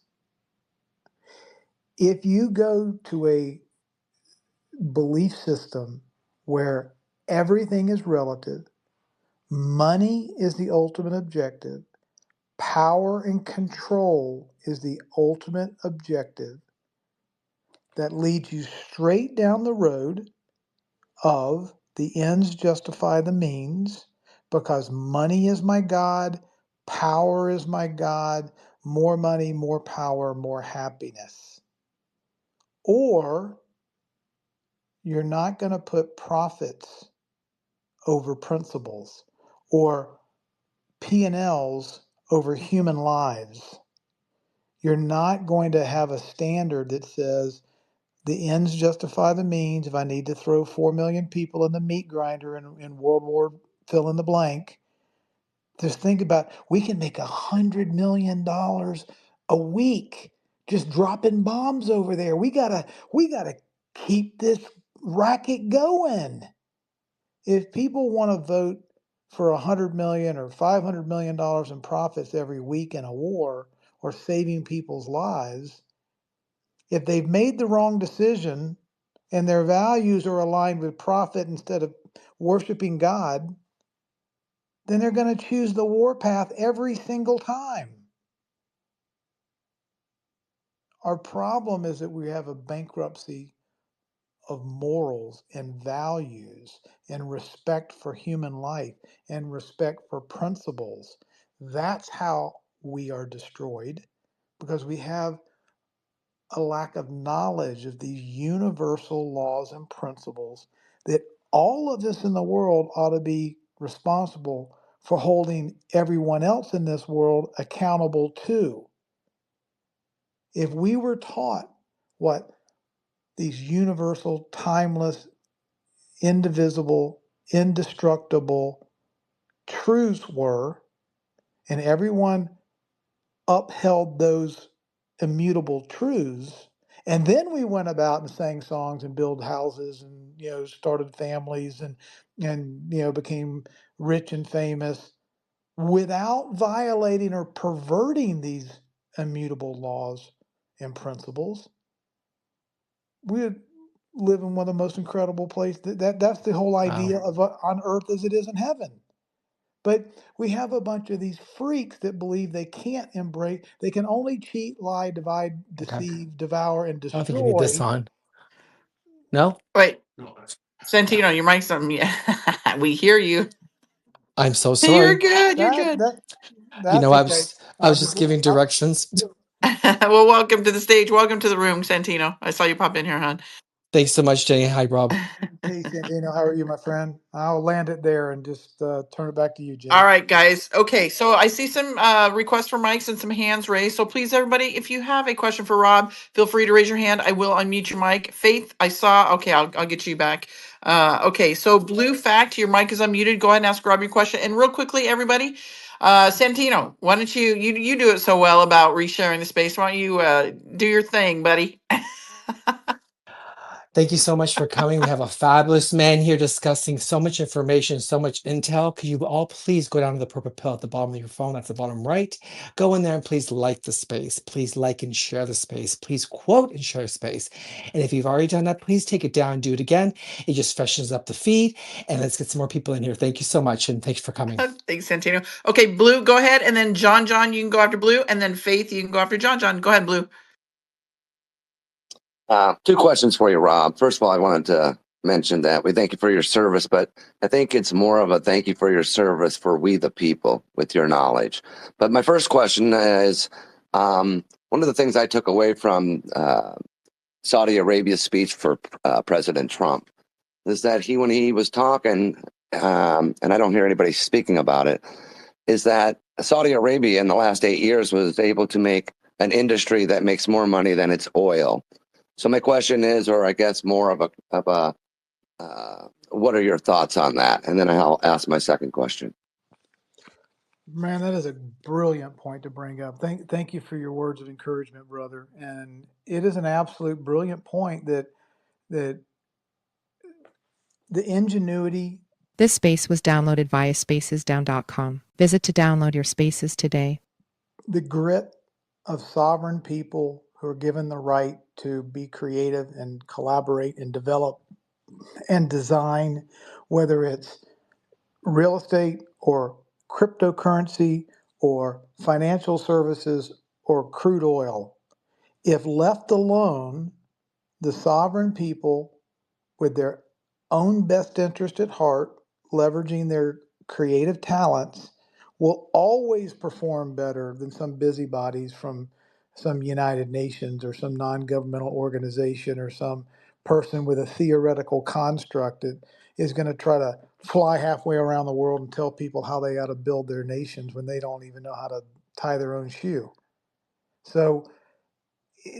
If you go to a belief system where everything is relative, money is the ultimate objective, power and control is the ultimate objective, that leads you straight down the road of the ends justify the means, because money is my God, power is my God, more money, more power, more happiness. Or you're not going to put profits over principles, or P&Ls over human lives. You're not going to have a standard that says the ends justify the means. If I need to throw 4 million people in the meat grinder in World War fill in the blank, just think about, we can make $100 million a week just dropping bombs over there. We gotta keep this racket going. If people want to vote for 100 million or $500 million in profits every week in a war, or saving people's lives, if they've made the wrong decision and their values are aligned with profit instead of worshiping God, then they're going to choose the war path every single time. Our problem is that we have a bankruptcy of morals and values and respect for human life and respect for principles. That's how we are destroyed, because we have a lack of knowledge of these universal laws and principles that all of us in the world ought to be responsible for holding everyone else in this world accountable to. If we were taught what these universal, timeless, indivisible, indestructible truths were, and everyone upheld those immutable truths, and then we went about and sang songs and built houses and started families and became rich and famous without violating or perverting these immutable laws and principles, we would live in one of the most incredible places. That's the whole
Wow.
idea of on earth as it is in heaven. But we have a bunch of these freaks that believe they can't embrace, they can only cheat, lie, divide,
Okay.
deceive, devour, and
I don't think you need this
destroy.
on. No?
Wait, Santino, your mic's on. Yeah, we hear you.
I'm so
You're
sorry.
good. You're
That
good.
that
You
that's
know,
okay.
I
I
was
just
just giving directions.
Well, welcome to the stage. Welcome to the room, Santino. I saw you pop in here, hon.
Thanks so much, Jenny. Hi, Rob.
Hey Santino, how are you, my friend? I'll land it there and just turn it back to you,
All
Jenny.
right, guys. Okay, so I see some requests for mics and some hands raised. So please, everybody, if you have a question for Rob, feel free to raise your hand. I will unmute your mic. Faith, I saw. Okay, I'll get you back. Okay, so Blue Fact, your mic is unmuted. Go ahead and ask Rob your question. And real quickly, everybody, Santino, why don't you do it so well about resharing the space? Why don't you do your thing, buddy?
Thank you so much for coming. We have a fabulous man here discussing so much information, so much intel. Could you all please go down to the purple pill at the bottom of your phone? That's the bottom right. Go in there and please like the space. Please like and share the space. Please quote and share space. And if you've already done that, please take it down and do it again. It just freshens up the feed. And let's get some more people in here. Thank you so much. And thanks for coming.
Thanks, Santino. Okay, Blue, go ahead. And then John, you can go after Blue. And then Faith, you can go after John. Go ahead, Blue.
Two questions for you, Rob. First of all, I wanted to mention that we thank you for your service, but I think it's more of a thank you for your service for we the people with your knowledge. But my first question is one of the things I took away from Saudi Arabia's speech for President Trump is that when he was talking, and I don't hear anybody speaking about it, is that Saudi Arabia in the last 8 years was able to make an industry that makes more money than its oil. So my question is, or I guess more of a what are your thoughts on that? And then I'll ask my second question.
Man, that is a brilliant point to bring up. Thank you for your words of encouragement, brother. And it is an absolute brilliant point that the ingenuity.
This space was downloaded via spacesdown.com. Visit to download your spaces today.
The grit of sovereign people who are given the right to be creative and collaborate and develop and design, whether it's real estate or cryptocurrency or financial services or crude oil. If left alone, the sovereign people, with their own best interest at heart, leveraging their creative talents, will always perform better than some busybodies from some United Nations or some non-governmental organization or some person with a theoretical construct that is going to try to fly halfway around the world and tell people how they ought to build their nations when they don't even know how to tie their own shoe. So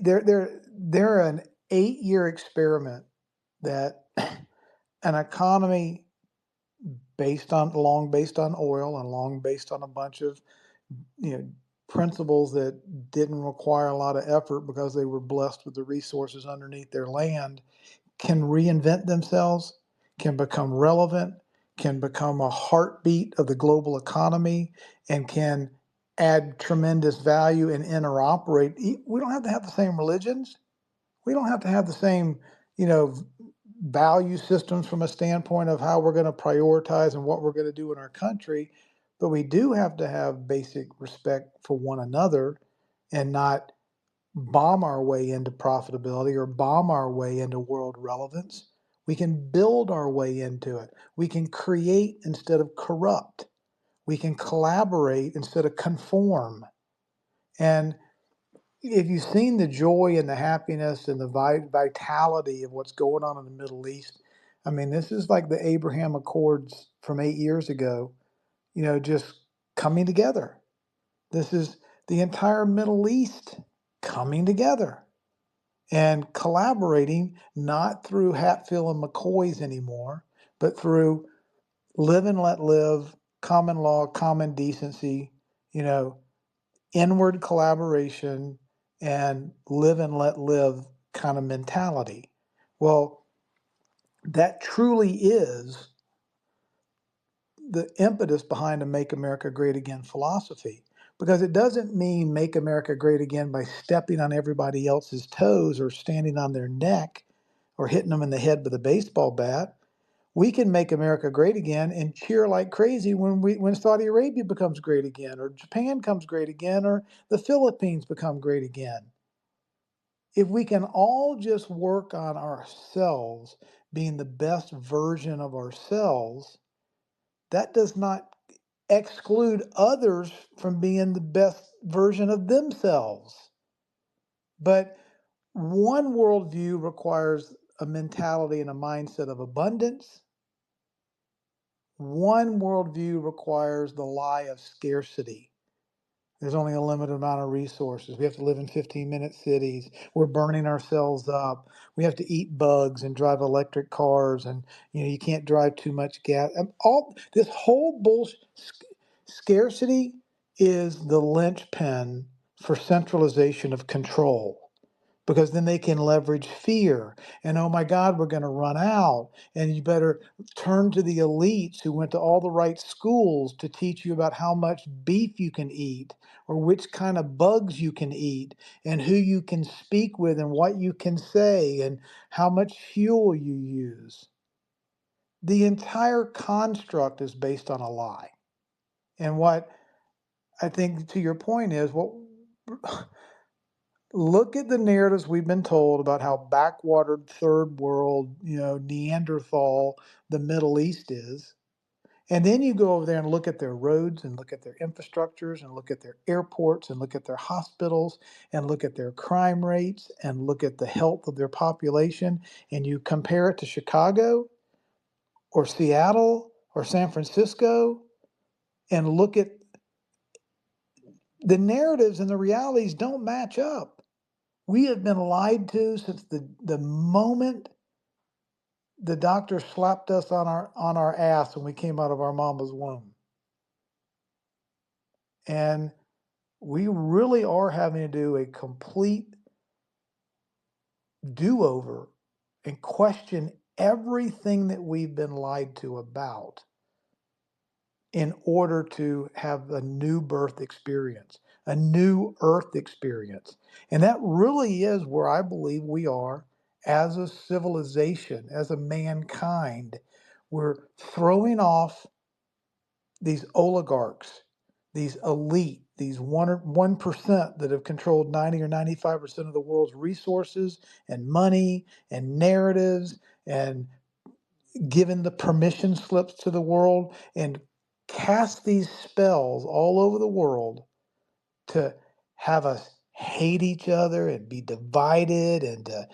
they're an 8-year experiment that an economy based on oil and long based on a bunch of principles that didn't require a lot of effort because they were blessed with the resources underneath their land, can reinvent themselves, can become relevant, can become a heartbeat of the global economy, and can add tremendous value and interoperate. We don't have to have the same religions. We don't have to have the same, value systems from a standpoint of how we're going to prioritize and what we're going to do in our country. But we do have to have basic respect for one another and not bomb our way into profitability or bomb our way into world relevance. We can build our way into it. We can create instead of corrupt. We can collaborate instead of conform. And if you've seen the joy and the happiness and the vitality of what's going on in the Middle East, I mean, this is like the Abraham Accords from 8 years ago, just coming together. This is the entire Middle East coming together and collaborating, not through Hatfield and McCoys anymore, but through live and let live, common law, common decency, you know, inward collaboration, and live and let live kind of mentality. Well, that truly is the impetus behind the Make America Great Again philosophy. Because it doesn't mean make America great again by stepping on everybody else's toes or standing on their neck or hitting them in the head with a baseball bat. We can make America great again and cheer like crazy when Saudi Arabia becomes great again, or Japan comes great again, or the Philippines become great again. If we can all just work on ourselves being the best version of ourselves, that does not exclude others from being the best version of themselves. But one worldview requires a mentality and a mindset of abundance. One worldview requires the lie of scarcity. There's only a limited amount of resources. We have to live in 15-minute cities. We're burning ourselves up. We have to eat bugs and drive electric cars, and you can't drive too much gas. All this whole bullshit. Scarcity is the linchpin for centralization of control. because then they can leverage fear. And oh my God, we're going to run out. And you better turn to the elites who went to all the right schools to teach you about how much beef you can eat, or which kind of bugs you can eat, and who you can speak with, and what you can say, and how much fuel you use. The entire construct is based on a lie. And what I think, to your point, is what look at the narratives we've been told about how backwatered third world, Neanderthal the Middle East is. And then you go over there and look at their roads, and look at their infrastructures, and look at their airports, and look at their hospitals, and look at their crime rates, and look at the health of their population, and you compare it to Chicago or Seattle or San Francisco, and look at the narratives, and the realities don't match up. We have been lied to since the moment the doctor slapped us on our ass when we came out of our mama's womb. And we really are having to do a complete do-over and question everything that we've been lied to about in order to have a new birth experience, a new earth experience. And that really is where I believe we are as a civilization, as a mankind. We're throwing off these oligarchs, these elite, these 1% that have controlled 90 or 95% of the world's resources and money and narratives, and given the permission slips to the world, and cast these spells all over the world to have us hate each other and be divided and to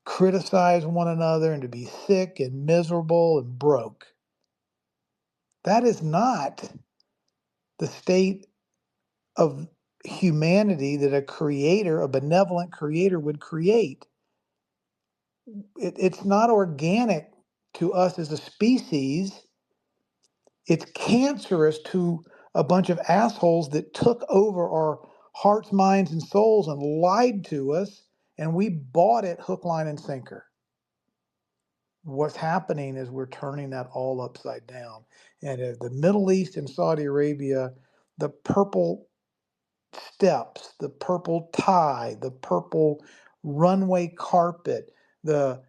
criticize one another and to be sick and miserable and broke. That is not the state of humanity that a creator, a benevolent creator, would create. It's not organic to us as a species. It's cancerous to a bunch of assholes that took over our hearts, minds, and souls and lied to us, and we bought it hook, line, and sinker. What's happening is we're turning that all upside down. And the Middle East and Saudi Arabia, the purple steps, the purple tie, the purple runway carpet, the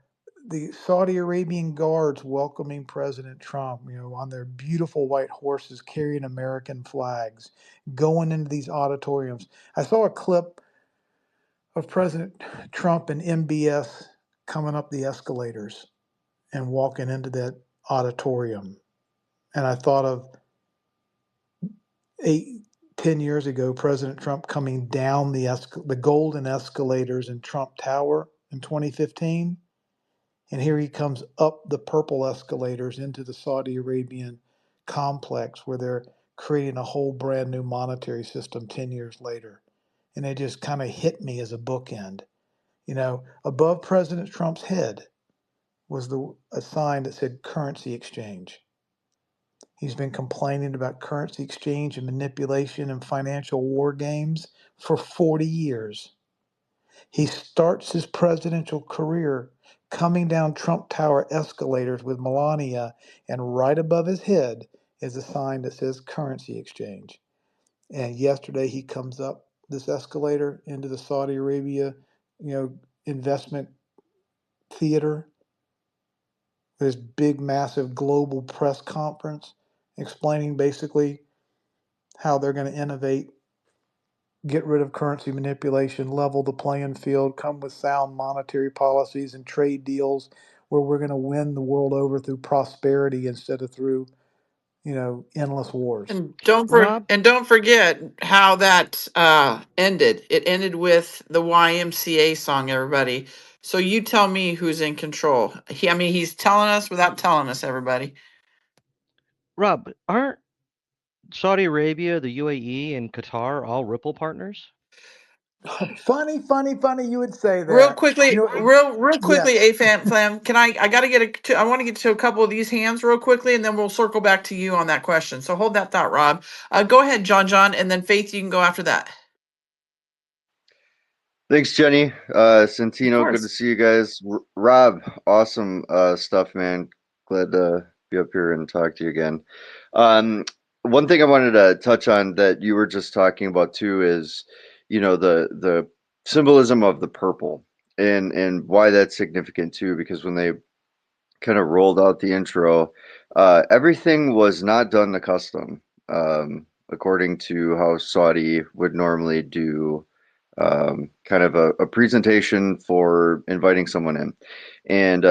Saudi Arabian guards welcoming President Trump, on their beautiful white horses carrying American flags, going into these auditoriums. I saw a clip of President Trump and MBS coming up the escalators and walking into that auditorium. And I thought of 10 years ago, President Trump coming down the golden escalators in Trump Tower in 2015. And here he comes up the purple escalators into the Saudi Arabian complex, where they're creating a whole brand new monetary system 10 years later. And it just kind of hit me as a bookend. Above President Trump's head was a sign that said currency exchange. He's been complaining about currency exchange and manipulation and financial war games for 40 years. He starts his presidential career coming down Trump Tower escalators with Melania, and right above his head is a sign that says currency exchange. And yesterday he comes up this escalator into the Saudi Arabia, investment theater, this big, massive global press conference explaining basically how they're going to innovate, get rid of currency manipulation, level the playing field, come with sound monetary policies and trade deals where we're going to win the world over through prosperity instead of through, endless wars.
Rob,
And don't forget how that ended. It ended with the YMCA song, everybody. So you tell me who's in control. He's telling us without telling us, everybody.
Rob, aren't Saudi Arabia, the UAE, and Qatar all Ripple partners?
Funny, funny, funny you would say
Real
that.
quickly, real
Yeah.
quickly, fam. I gotta I want to get to a couple of these hands real quickly, and then we'll circle back to you on that question. So hold that thought, Rob. Go ahead, John, and then Faith, you can go after that.
Thanks, Jenny.
Of
Santino, good to
course.
see you guys. Rob, awesome stuff, man. Glad to be up here and talk to you again. Um, One thing I wanted to touch on that you were just talking about too is, the symbolism of the purple and why that's significant too, because when they kind of rolled out the intro, everything was not done to custom, according to how Saudi would normally do kind of a presentation for inviting someone in. And,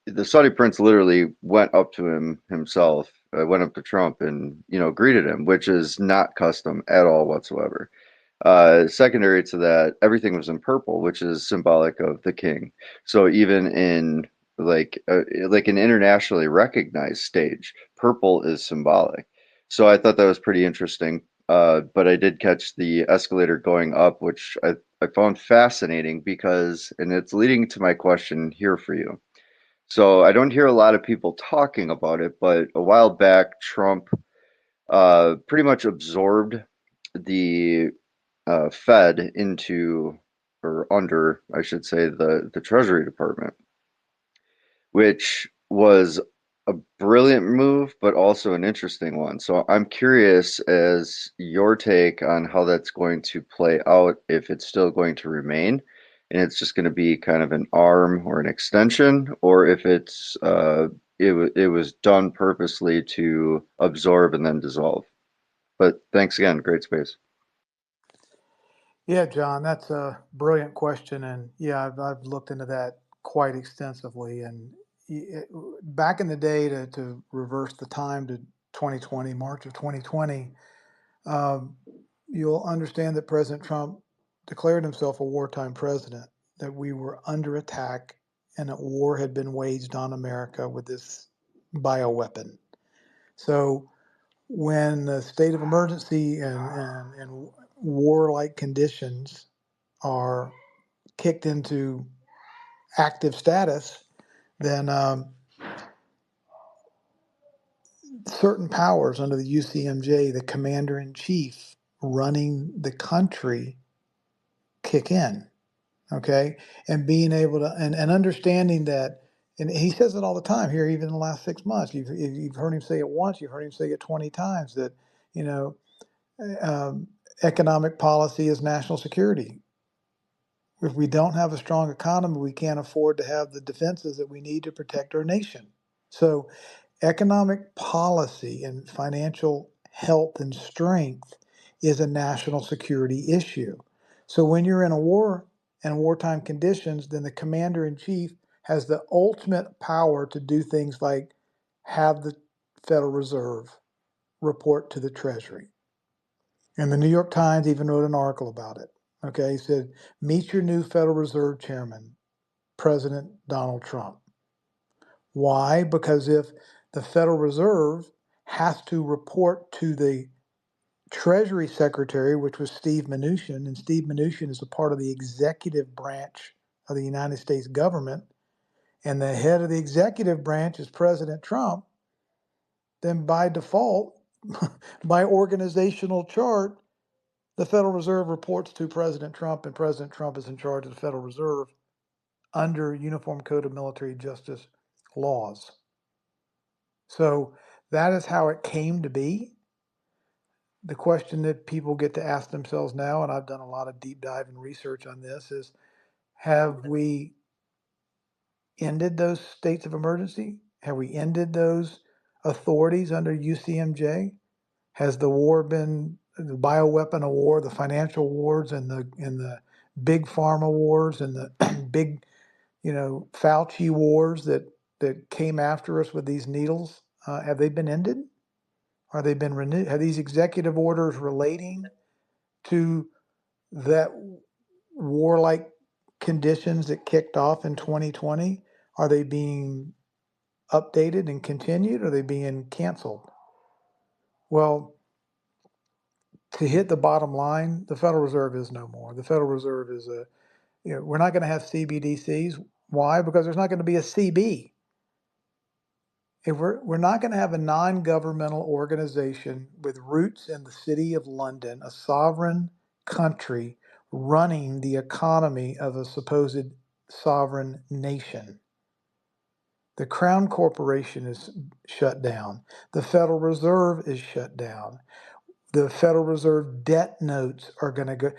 the Saudi prince literally went up to him himself, went up to Trump and, greeted him, which is not custom at all whatsoever. Secondary to that, everything was in purple, which is symbolic of the king. So even in like an internationally recognized stage, purple is symbolic. So I thought that was pretty interesting. But I did catch the escalator going up, which I found fascinating because, and it's leading to my question here for you. So I don't hear a lot of people talking about it, but a while back, Trump pretty much absorbed the fed into or under, I should say, the Treasury Department, which was a brilliant move, but also an interesting one. So I'm curious as your take on how that's going to play out, if it's still going to remain, and it's just going to be kind of an arm or an extension, or if it was done purposely to absorb and then dissolve. But thanks again, great space.
Yeah, John, that's a brilliant question, and yeah, I've looked into that quite extensively. And back in the day, to reverse the time to 2020, March of 2020, um, you'll understand that President Trump declared himself a wartime president, that we were under attack and that war had been waged on America with this bioweapon. So when the state of emergency and warlike conditions are kicked into active status, then certain powers under the UCMJ, the commander in chief running the country, kick in. Okay. And being able to, and understanding that, and he says it all the time here, even in the last 6 months. You've heard him say it once, you've heard him say it 20 times that, you know, um, economic policy is national security. If we don't have a strong economy, we can't afford to have the defenses that we need to protect our nation. So, economic policy and financial health and strength is a national security issue. So, when you're in a war and wartime conditions, then the commander in chief has the ultimate power to do things like have the Federal Reserve report to the Treasury. And the New York Times even wrote an article about it. Okay, he said, meet your new Federal Reserve Chairman, President Donald Trump. Why? Because if the Federal Reserve has to report to the Treasury Secretary, which was Steve Mnuchin, and Steve Mnuchin is a part of the executive branch of the United States government, and the head of the executive branch is President Trump, then by default, by organizational chart, the Federal Reserve reports to President Trump, and President Trump is in charge of the Federal Reserve under Uniform Code of Military Justice laws. So that is how it came to be. The question that people get to ask themselves now, and I've done a lot of deep dive and research on this, is have we ended those states of emergency? Have we ended those authorities under UCMJ? Has the war been the bioweapon war, the financial wars, and the big pharma wars, and the big, Fauci wars that came after us with these needles? Have they been ended? Are they been renewed? Have these executive orders relating to that warlike conditions that kicked off in 2020? Are they being updated and continued? Or are they being canceled? Well, to hit the bottom line, the Federal Reserve is no more. The Federal Reserve is we're not going to have CBDCs. Why? Because there's not going to be a CB. If we're not going to have a non-governmental organization with roots in the city of London, a sovereign country running the economy of a supposed sovereign nation. The Crown Corporation is shut down. The Federal Reserve is shut down. The Federal Reserve debt notes are going to go.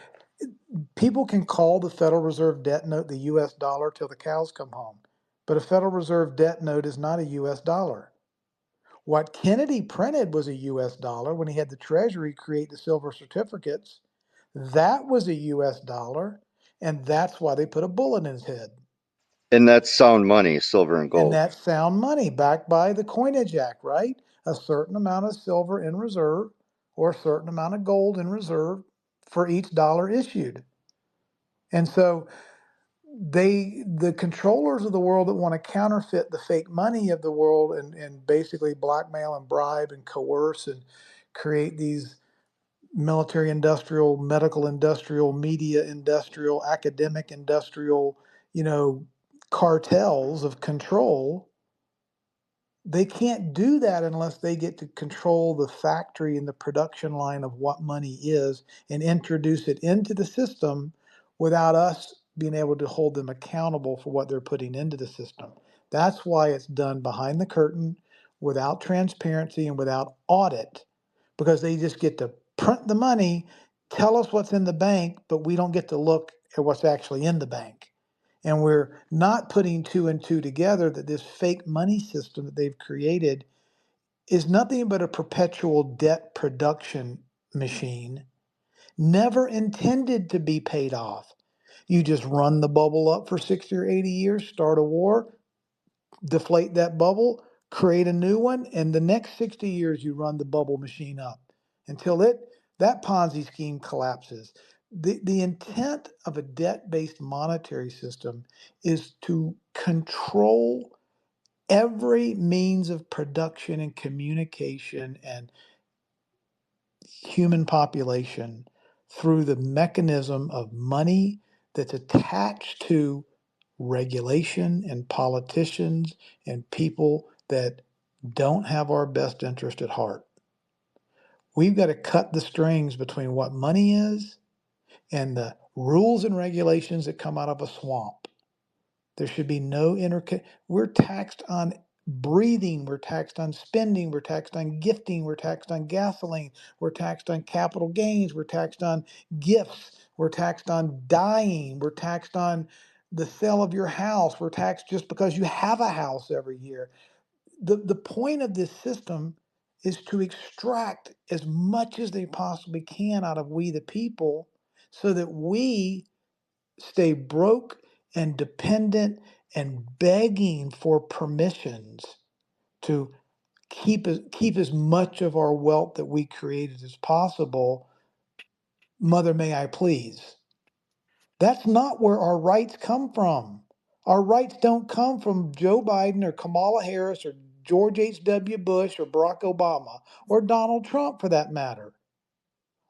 People can call the Federal Reserve debt note the US dollar till the cows come home. But a Federal Reserve debt note is not a US dollar. What Kennedy printed was a US dollar when he had the Treasury create the silver certificates. That was a US dollar, and that's why they put a bullet in his head.
And that's sound money, silver and
And
gold.
that's sound money backed by the Coinage Act, right? A certain amount of silver in reserve or a certain amount of gold in reserve for each dollar issued. And so the controllers of the world that want to counterfeit the fake money of the world and basically blackmail and bribe and coerce and create these military industrial, medical industrial, media industrial, academic industrial, cartels of control. They can't do that unless they get to control the factory and the production line of what money is and introduce it into the system without us being able to hold them accountable for what they're putting into the system. That's why it's done behind the curtain, without transparency and without audit, because they just get to print the money, tell us what's in the bank, but we don't get to look at what's actually in the bank. And we're not putting two and two together that this fake money system that they've created is nothing but a perpetual debt production machine, never intended to be paid off. You just run the bubble up for 60 or 80 years, start a war, deflate that bubble, create a new one, and the next 60 years you run the bubble machine up until that Ponzi scheme collapses. The intent of a debt-based monetary system is to control every means of production and communication and human population through the mechanism of money that's attached to regulation and politicians and people that don't have our best interest at heart. We've got to cut the strings between what money is and the rules and regulations that come out of a swamp. There should be no we're taxed on breathing, we're taxed on spending, we're taxed on gifting, we're taxed on gasoline, we're taxed on capital gains, we're taxed on gifts, we're taxed on dying, we're taxed on the sale of your house, we're taxed just because you have a house every year. The point of this system is to extract as much as they possibly can out of we the people so that we stay broke and dependent and begging for permissions to keep as much of our wealth that we created as possible. Mother, may I please? That's not where our rights come from. Our rights don't come from Joe Biden or Kamala Harris or George H.W. Bush or Barack Obama or Donald Trump for that matter.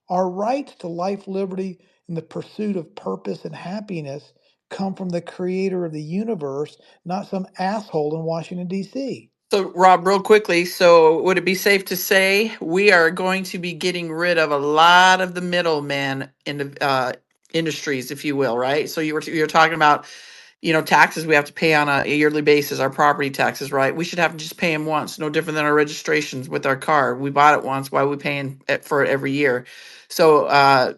Our rights to life, liberty, and the pursuit of purpose and happiness come from the creator of the universe, not some asshole in Washington, D.C.
So, Rob, real quickly, so would it be safe to say we are going to be getting rid of a lot of the middlemen in the industries, if you will, right? So you were talking about, taxes we have to pay on a yearly basis, our property taxes, right? We should have to just pay them once, no different than our registrations with our car. We bought it once, why are we paying for it every year? So,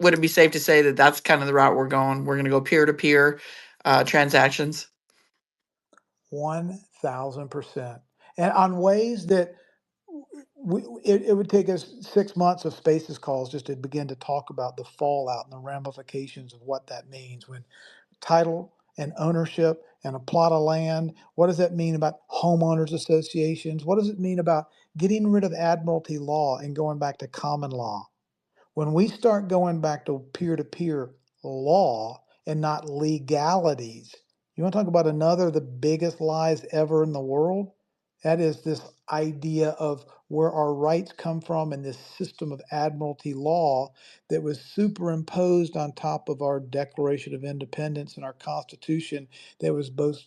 would it be safe to say that that's kind of the route we're going? We're going to go peer to peer transactions.
1,000%. And on ways that it would take us 6 months of Spaces calls just to begin to talk about the fallout and the ramifications of what that means when title and ownership and a plot of land. What does that mean about homeowners associations? What does it mean about getting rid of admiralty law and going back to common law? When we start going back to peer law and not legalities, you want to talk about another of the biggest lies ever in the world? That is this idea of where our rights come from and this system of admiralty law that was superimposed on top of our Declaration of Independence and our Constitution that was both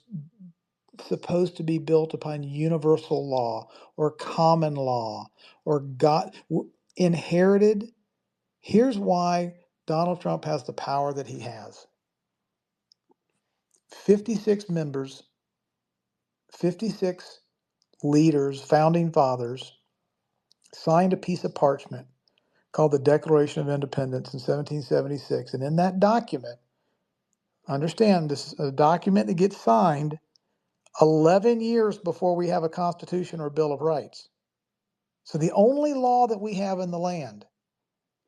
supposed to be built upon universal law or common law or God inherited. Here's why Donald Trump has the power that he has. 56 members, 56 leaders, founding fathers, signed a piece of parchment called the Declaration of Independence in 1776. And in that document, understand this is a document that gets signed 11 years before we have a Constitution or Bill of Rights. So the only law that we have in the land,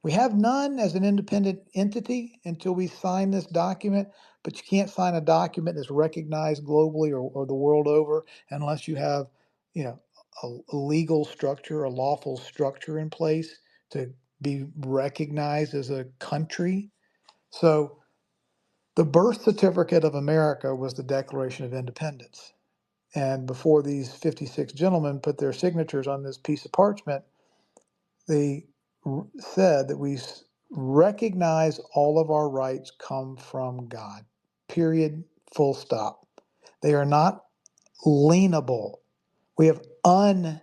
we have none as an independent entity until we sign this document, but you can't sign a document that's recognized globally or the world over unless you have, you know, a legal structure, a lawful structure in place to be recognized as a country. So the birth certificate of America was the Declaration of Independence. And before these 56 gentlemen put their signatures on this piece of parchment, they said that we recognize all of our rights come from God. Period. Full stop. They are not lienable. We have unalienable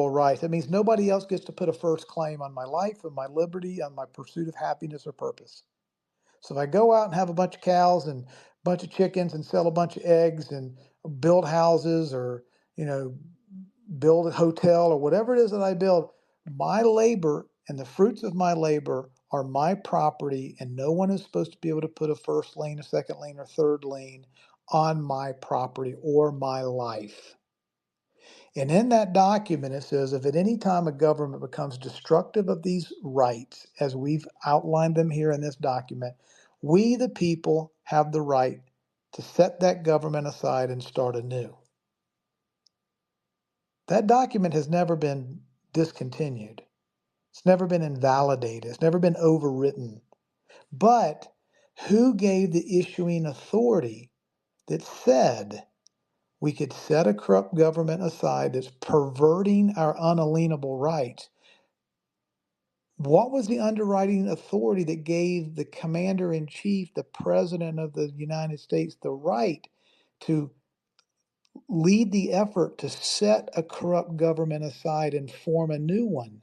rights. That means nobody else gets to put a first claim on my life, on my liberty, on my pursuit of happiness or purpose. So if I go out and have a bunch of cows and a bunch of chickens and sell a bunch of eggs and build houses or, you know, build a hotel or whatever it is that I build, my labor and the fruits of my labor are my property, and no one is supposed to be able to put a first lien, a second lien, or third lien on my property or my life. And in that document, it says if at any time a government becomes destructive of these rights, as we've outlined them here in this document, we, the people, have the right to set that government aside and start anew. That document has never been discontinued. It's never been invalidated. It's never been overwritten. But who gave the issuing authority that said we could set a corrupt government aside that's perverting our unalienable rights? What was the underwriting authority that gave the commander in chief, the president of the United States, the right to lead the effort to set a corrupt government aside and form a new one?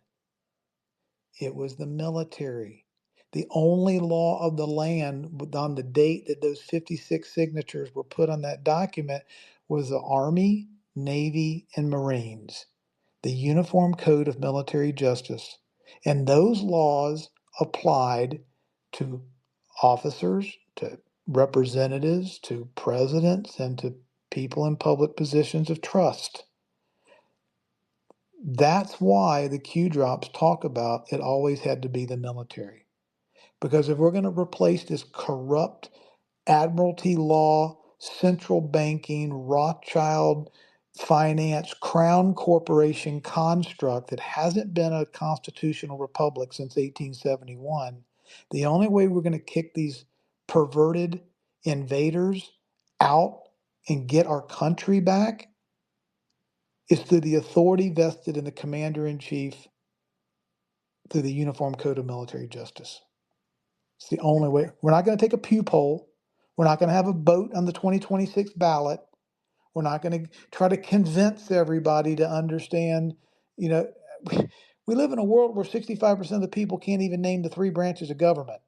It was the military. The only law of the land on the date that those 56 signatures were put on that document was the Army, Navy, and Marines, the Uniform Code of Military Justice. And those laws applied to officers, to representatives, to presidents, and to people in public positions of trust. That's why the Q drops talk about it always had to be the military. Because if we're going to replace this corrupt admiralty law, central banking, Rothschild finance, crown corporation construct that hasn't been a constitutional republic since 1871, the only way we're going to kick these perverted invaders out and get our country back is through the authority vested in the commander in chief through the Uniform Code of Military Justice. It's the only way. We're not going to take a pew poll. We're not going to have a vote on the 2026 ballot. We're not going to try to convince everybody to understand. You know, we live in a world where 65% of the people can't even name the three branches of government.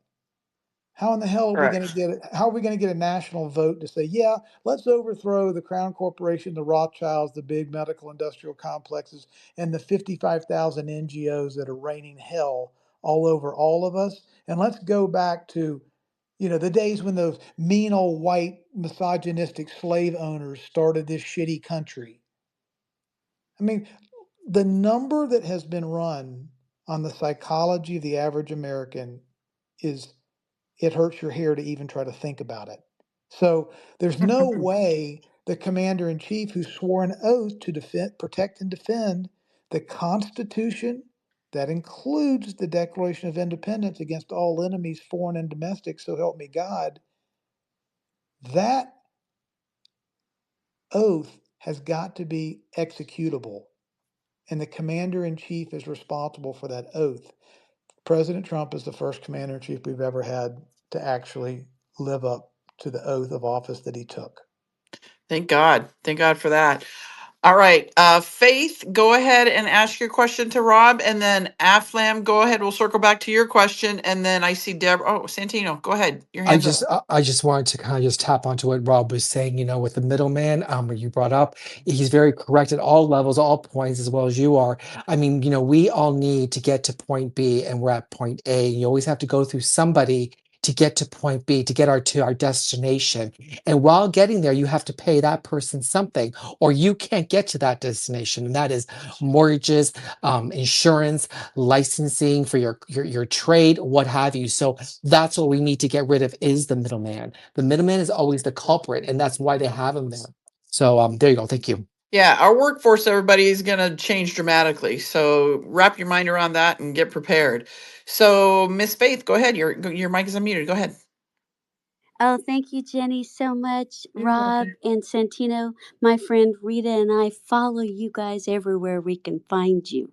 How in the hell are we going to
Correct.
get it? How are we going to get a national vote to say, yeah, let's overthrow the Crown Corporation, the Rothschilds, the big medical industrial complexes, and the 55,000 NGOs that are raining hell all over all of us? And let's go back to, you know, the days when those mean old white misogynistic slave owners started this shitty country. I mean, the number that has been run on the psychology of the average American is, it hurts your hair to even try to think about it. So there's no way the commander in chief, who swore an oath to defend, protect, and defend the Constitution, that includes the Declaration of Independence against all enemies, foreign and domestic, so help me God, that oath has got to be executable. And the commander in chief is responsible for that oath. President Trump is the first commander in chief we've ever had to actually live up to the oath of office that he took.
Thank God. Thank God for that. All right. Faith, go ahead and ask your question to Rob, and then Aflam, go ahead. We'll circle back to your question, and then I see Deb. Oh, Santino, go ahead. Your
I
hands
just
up.
I just wanted to kind of just tap onto what Rob was saying, with the middleman, what you brought up. He's very correct at all levels, all points, as well as you are. I mean, we all need to get to point B and we're at point A. You always have to go through somebody to get to point B, to get to our destination. And while getting there, you have to pay that person something, or you can't get to that destination. And that is mortgages, insurance, licensing for your trade, what have you. So that's what we need to get rid of, is the middleman. The middleman is always the culprit, and that's why they have him there. So there you go. Thank you.
Yeah, our workforce, everybody, is going to change dramatically. So wrap your mind around that and get prepared. So, Miss Faith, go ahead. Your mic is unmuted. Go ahead.
Oh, thank you, Jenny, so much. Rob and Santino, my friend Rita and I follow you guys everywhere we can find you.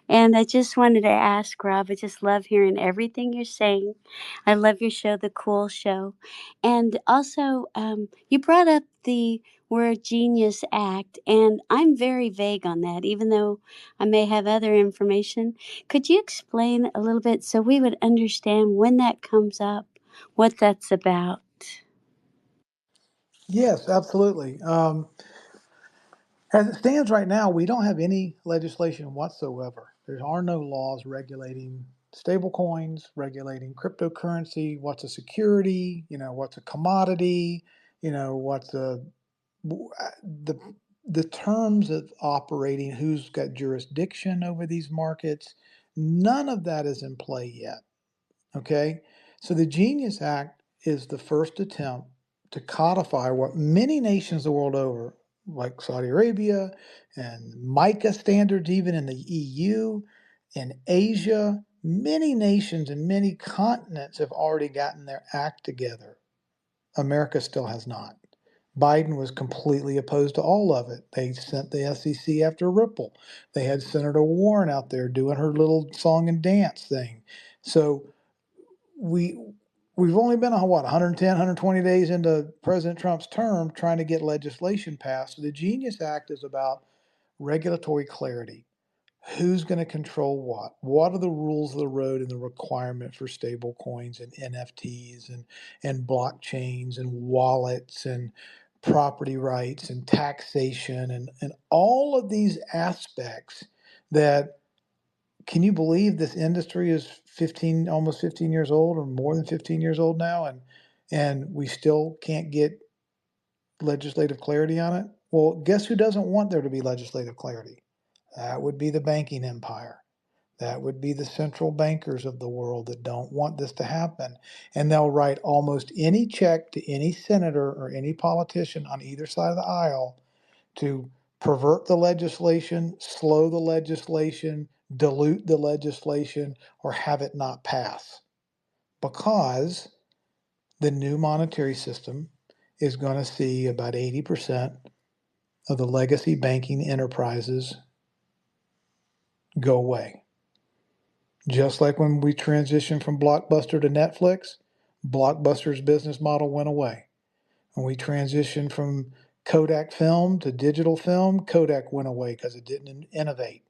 And I just wanted to ask Rob, I just love hearing everything you're saying. I love your show, The Kwul Show. And also, you brought up the word Genius Act, and I'm very vague on that, even though I may have other information. Could you explain a little bit so we would understand when that comes up, what that's about?
Yes, absolutely. As it stands right now, we don't have any legislation whatsoever. There are no laws regulating stable coins, regulating cryptocurrency, what's a security, what's a commodity, what's the the terms of operating, who's got jurisdiction over these markets. None of that is in play yet. Okay, so the Genius Act is the first attempt to codify what many nations the world over, like Saudi Arabia and MiCA standards, even in the EU and Asia, many nations and many continents have already gotten their act together. America still has not. Biden was completely opposed to all of it. They sent the SEC after Ripple. They had Senator Warren out there doing her little song and dance thing. So we we've only been 110 120 days into President Trump's term trying to get legislation passed. So the Genius Act is about regulatory clarity. Who's going to control what are the rules of the road and the requirement for stable coins and NFTs and blockchains and wallets and property rights and taxation and all of these aspects that, can you believe this industry is 15, almost 15 years old, or more than 15 years old now, and we still can't get legislative clarity on it? Well, guess who doesn't want there to be legislative clarity? That would be the banking empire. That would be the central bankers of the world that don't want this to happen. And they'll write almost any check to any senator or any politician on either side of the aisle to pervert the legislation, slow the legislation, dilute the legislation, or have it not pass. Because the new monetary system is going to see about 80% of the legacy banking enterprises go away. Just like when we transitioned from Blockbuster to Netflix, Blockbuster's business model went away. When we transitioned from Kodak film to digital film, Kodak went away because it didn't innovate.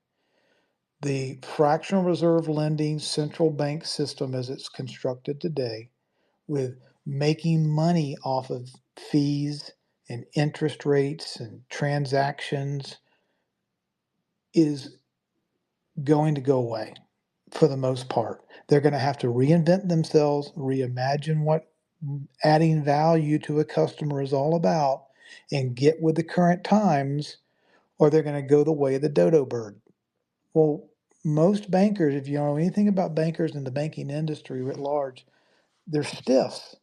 The fractional reserve lending central bank system as it's constructed today, with making money off of fees and interest rates and transactions, is going to go away for the most part. They're going to have to reinvent themselves, reimagine what adding value to a customer is all about, and get with the current times, or they're going to go the way of the dodo bird. Well, most bankers, if you know anything about bankers in the banking industry writ large, they're stiffs.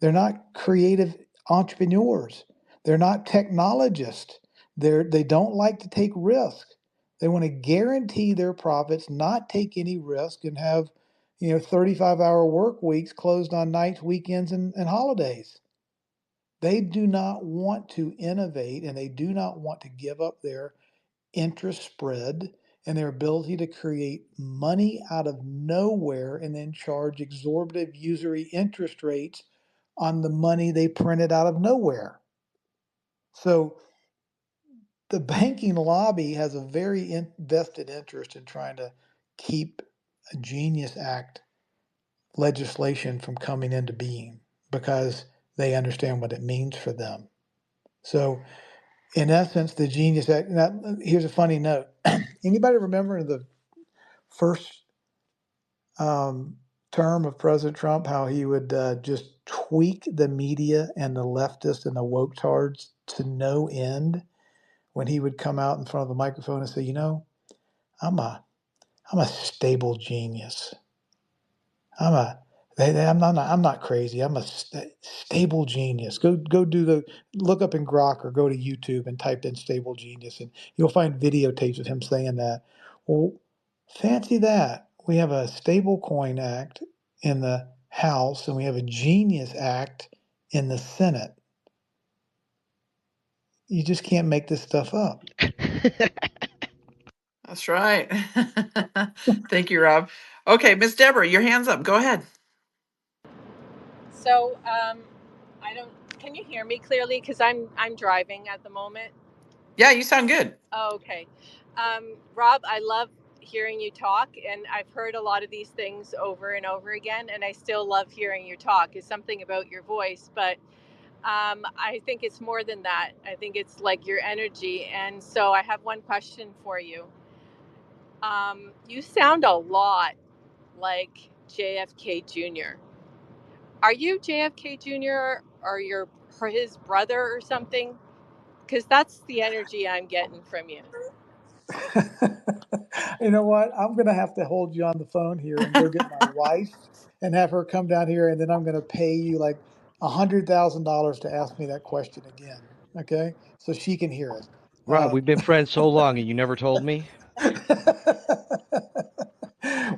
They're not creative entrepreneurs. They're not technologists. They don't like to take risk. They want to guarantee their profits, not take any risk, and have 35-hour work weeks closed on nights, weekends, and holidays. They do not want to innovate, and they do not want to give up their interest spread and their ability to create money out of nowhere and then charge exorbitant usury interest rates on the money they printed out of nowhere. So the banking lobby has a very vested interest in trying to keep a Genius Act legislation from coming into being because they understand what it means for them. So, in essence, the Genius Act. Now, here's a funny note. Anybody remember the first term of President Trump, how he would just tweak the media and the leftists and the woke tards to no end when he would come out in front of the microphone and say, you know, I'm a I'm a stable genius. I'm a I'm not crazy. I'm a stable genius. Go do the look up in Grok or go to YouTube and type in stable genius and you'll find videotapes of him saying that. Well, fancy that. We have a stable coin act in the House and we have a genius act in the Senate. You just can't make this stuff up.
That's right. Thank you, Rob. Okay, Miss Deborah, your hand's up. Go ahead.
So, I don't. Can you hear me clearly? Because I'm driving at the moment.
Yeah, you sound good.
Oh, okay. Rob, I love hearing you talk, and I've heard a lot of these things over and over again, and I still love hearing you talk. It's something about your voice, but I think it's more than that. I think it's like your energy. And so I have one question for you. You sound a lot like JFK Jr. Are you JFK Jr. or his brother or something? Because that's the energy I'm getting from you.
You know what? I'm going to have to hold you on the phone here and go get my wife and have her come down here, and then I'm going to pay you like $100,000 to ask me that question again. Okay, so she can hear it.
Rob, we've been friends so long and you never told me.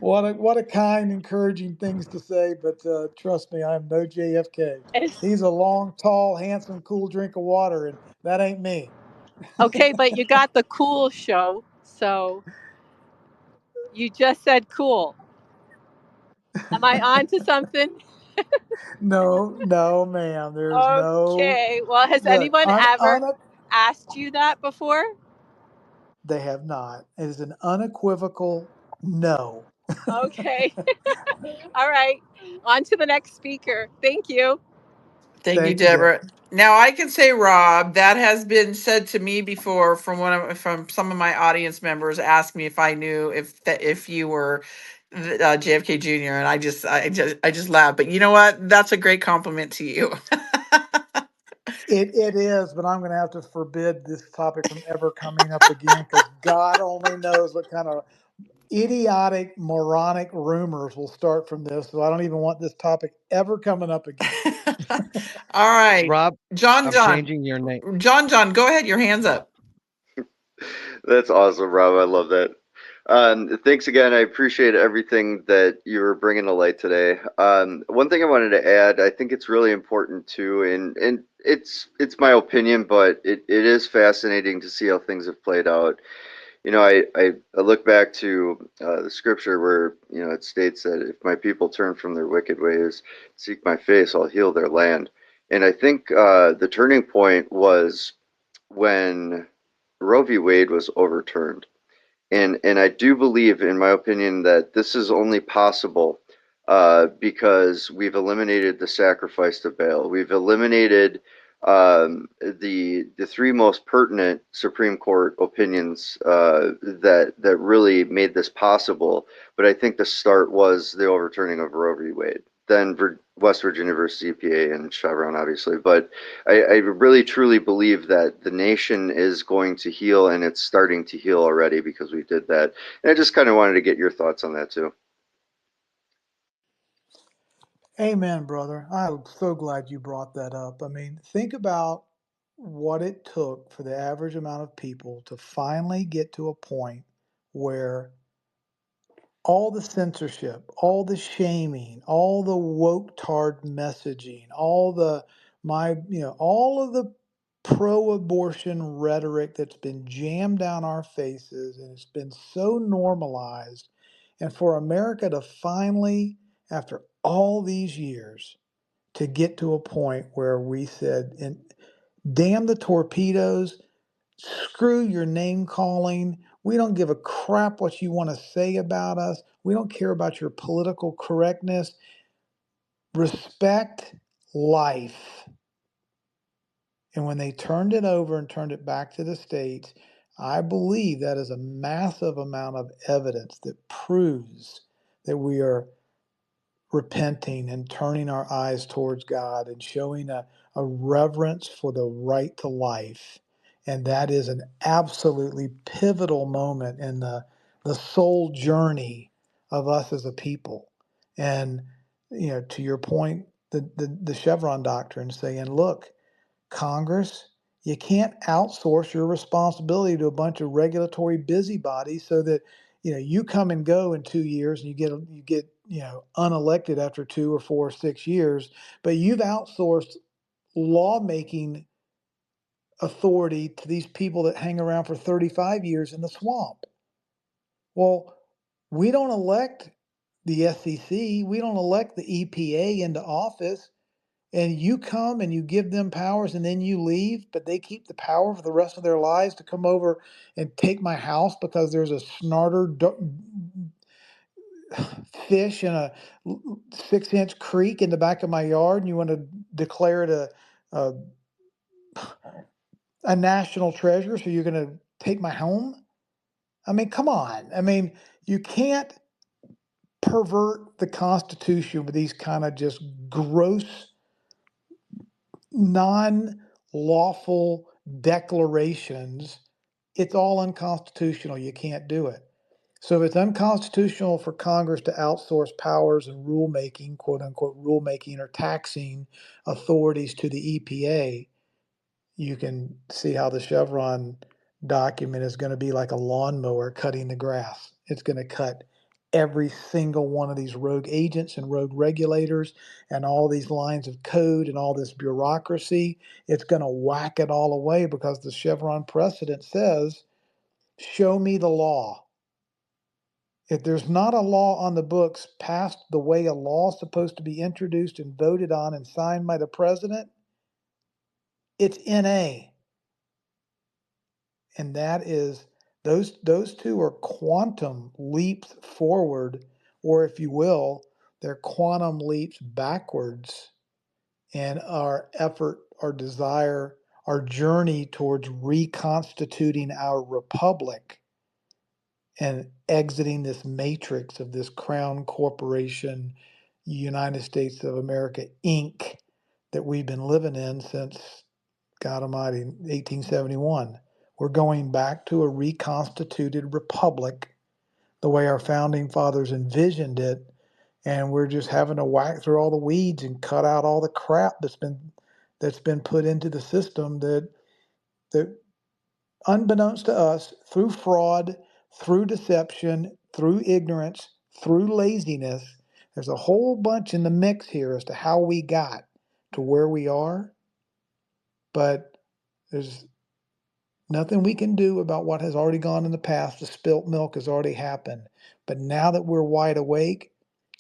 What a kind, encouraging things to say, but trust me, I'm no JFK.
It's,
He's a long, tall, handsome, cool drink of water, and that ain't me.
okay, but you got the cool show, so you just said cool. Am I on to something?
No, ma'am. There's no
Okay. Well, has
look.
anyone ever asked you that before?
They have not. It is an unequivocal no.
Okay. All right. On to the next speaker. Thank you.
Thank you,
Thank you, Deb.
Deborah. Now I can say, Rob, that has been said to me before from some of my audience members asked me if I knew if you were JFK Jr. and I just laughed. But you know what? That's a great compliment to you.
It is, but I'm going to have to forbid this topic from ever coming up again because God only knows what kind of idiotic, moronic rumors will start from this. So I don't even want this topic ever coming up again.
All right,
Rob,
John,
I'm changing your name.
John, go ahead. Your hand's up.
That's awesome, Rob. I love that. Thanks again. I appreciate everything that you were bringing to light today. One thing I wanted to add, I think it's really important too, and it's my opinion, but it is fascinating to see how things have played out. You know, I look back to the scripture where, you know, it states that if my people turn from their wicked ways, seek my face, I'll heal their land. And I think the turning point was when Roe v. Wade was overturned. And I do believe, in my opinion, that this is only possible because we've eliminated the sacrifice to Baal. We've eliminated the three most pertinent Supreme Court opinions that really made this possible. But I think the start was the overturning of Roe v. Wade, then West Virginia versus EPA and Chevron, obviously. But I really truly believe that the nation is going to heal, and it's starting to heal already because we did that. And I just kind of wanted to get your thoughts on that too.
Amen, brother. I'm so glad you brought that up. I mean, think about what it took for the average amount of people to finally get to a point where all the censorship, all the shaming, all the woke tard messaging, all of the pro-abortion rhetoric that's been jammed down our faces and it's been so normalized, and for America to finally, after all these years, to get to a point where we said, and damn the torpedoes, Screw your name calling. We don't give a crap what you want to say about us. We don't care about your political correctness. Respect life. And when they turned it over and turned it back to the states, I believe that is a massive amount of evidence that proves that we are repenting and turning our eyes towards God and showing a reverence for the right to life. And that is an absolutely pivotal moment in the soul journey of us as a people. And, to your point, the Chevron doctrine saying, look, Congress, you can't outsource your responsibility to a bunch of regulatory busybodies so that you come and go in 2 years and you get unelected after 2 or 4 or 6 years, but you've outsourced lawmaking authority to these people that hang around for 35 years in the swamp. Well, we don't elect the SEC, we don't elect the EPA into office. And you come and you give them powers and then you leave, but they keep the power for the rest of their lives to come over and take my house because there's a fish in a 6-inch creek in the back of my yard, and you want to declare it a, a national treasure, so you're going to take my home? I mean, come on. I mean, you can't pervert the Constitution with these kind of just gross, non-lawful declarations. It's all unconstitutional. You can't do it. So if it's unconstitutional for Congress to outsource powers and rulemaking, quote unquote, rulemaking or taxing authorities to the EPA, you can see how the Chevron document is going to be like a lawnmower cutting the grass. It's going to cut every single one of these rogue agents and rogue regulators and all these lines of code and all this bureaucracy. It's going to whack it all away because the Chevron precedent says, show me the law. If there's not a law on the books passed the way a law is supposed to be introduced and voted on and signed by the president, it's NA. And that is, those two are quantum leaps forward, or if you will, they're quantum leaps backwards in our effort, our desire, our journey towards reconstituting our republic and exiting this matrix of this crown corporation, United States of America, Inc., that we've been living in since, God Almighty, 1871. We're going back to a reconstituted republic the way our founding fathers envisioned it. And we're just having to whack through all the weeds and cut out all the crap that's been put into the system that unbeknownst to us, through fraud, through deception, through ignorance, through laziness, there's a whole bunch in the mix here as to how we got to where we are. But there's nothing we can do about what has already gone in the past. The spilt milk has already happened. But now that we're wide awake,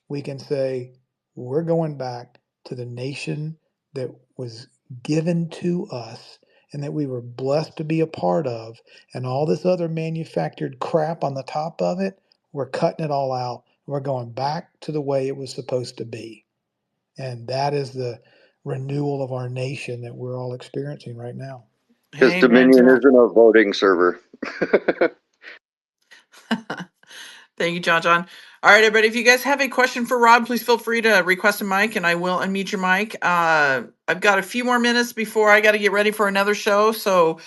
we can say we're going back to the nation that was given to us and that we were blessed to be a part of. And all this other manufactured crap on the top of it, we're cutting it all out. We're going back to the way it was supposed to be. And that is the renewal of our nation that we're all experiencing right now.
Because
Amen to
Dominion
that.
isn't a voting server.
Thank you, John. John. All right, everybody. If you guys have a question for Rob, please feel free to request a mic, and I will unmute your mic. I've got a few more minutes before I got to get ready for another show, so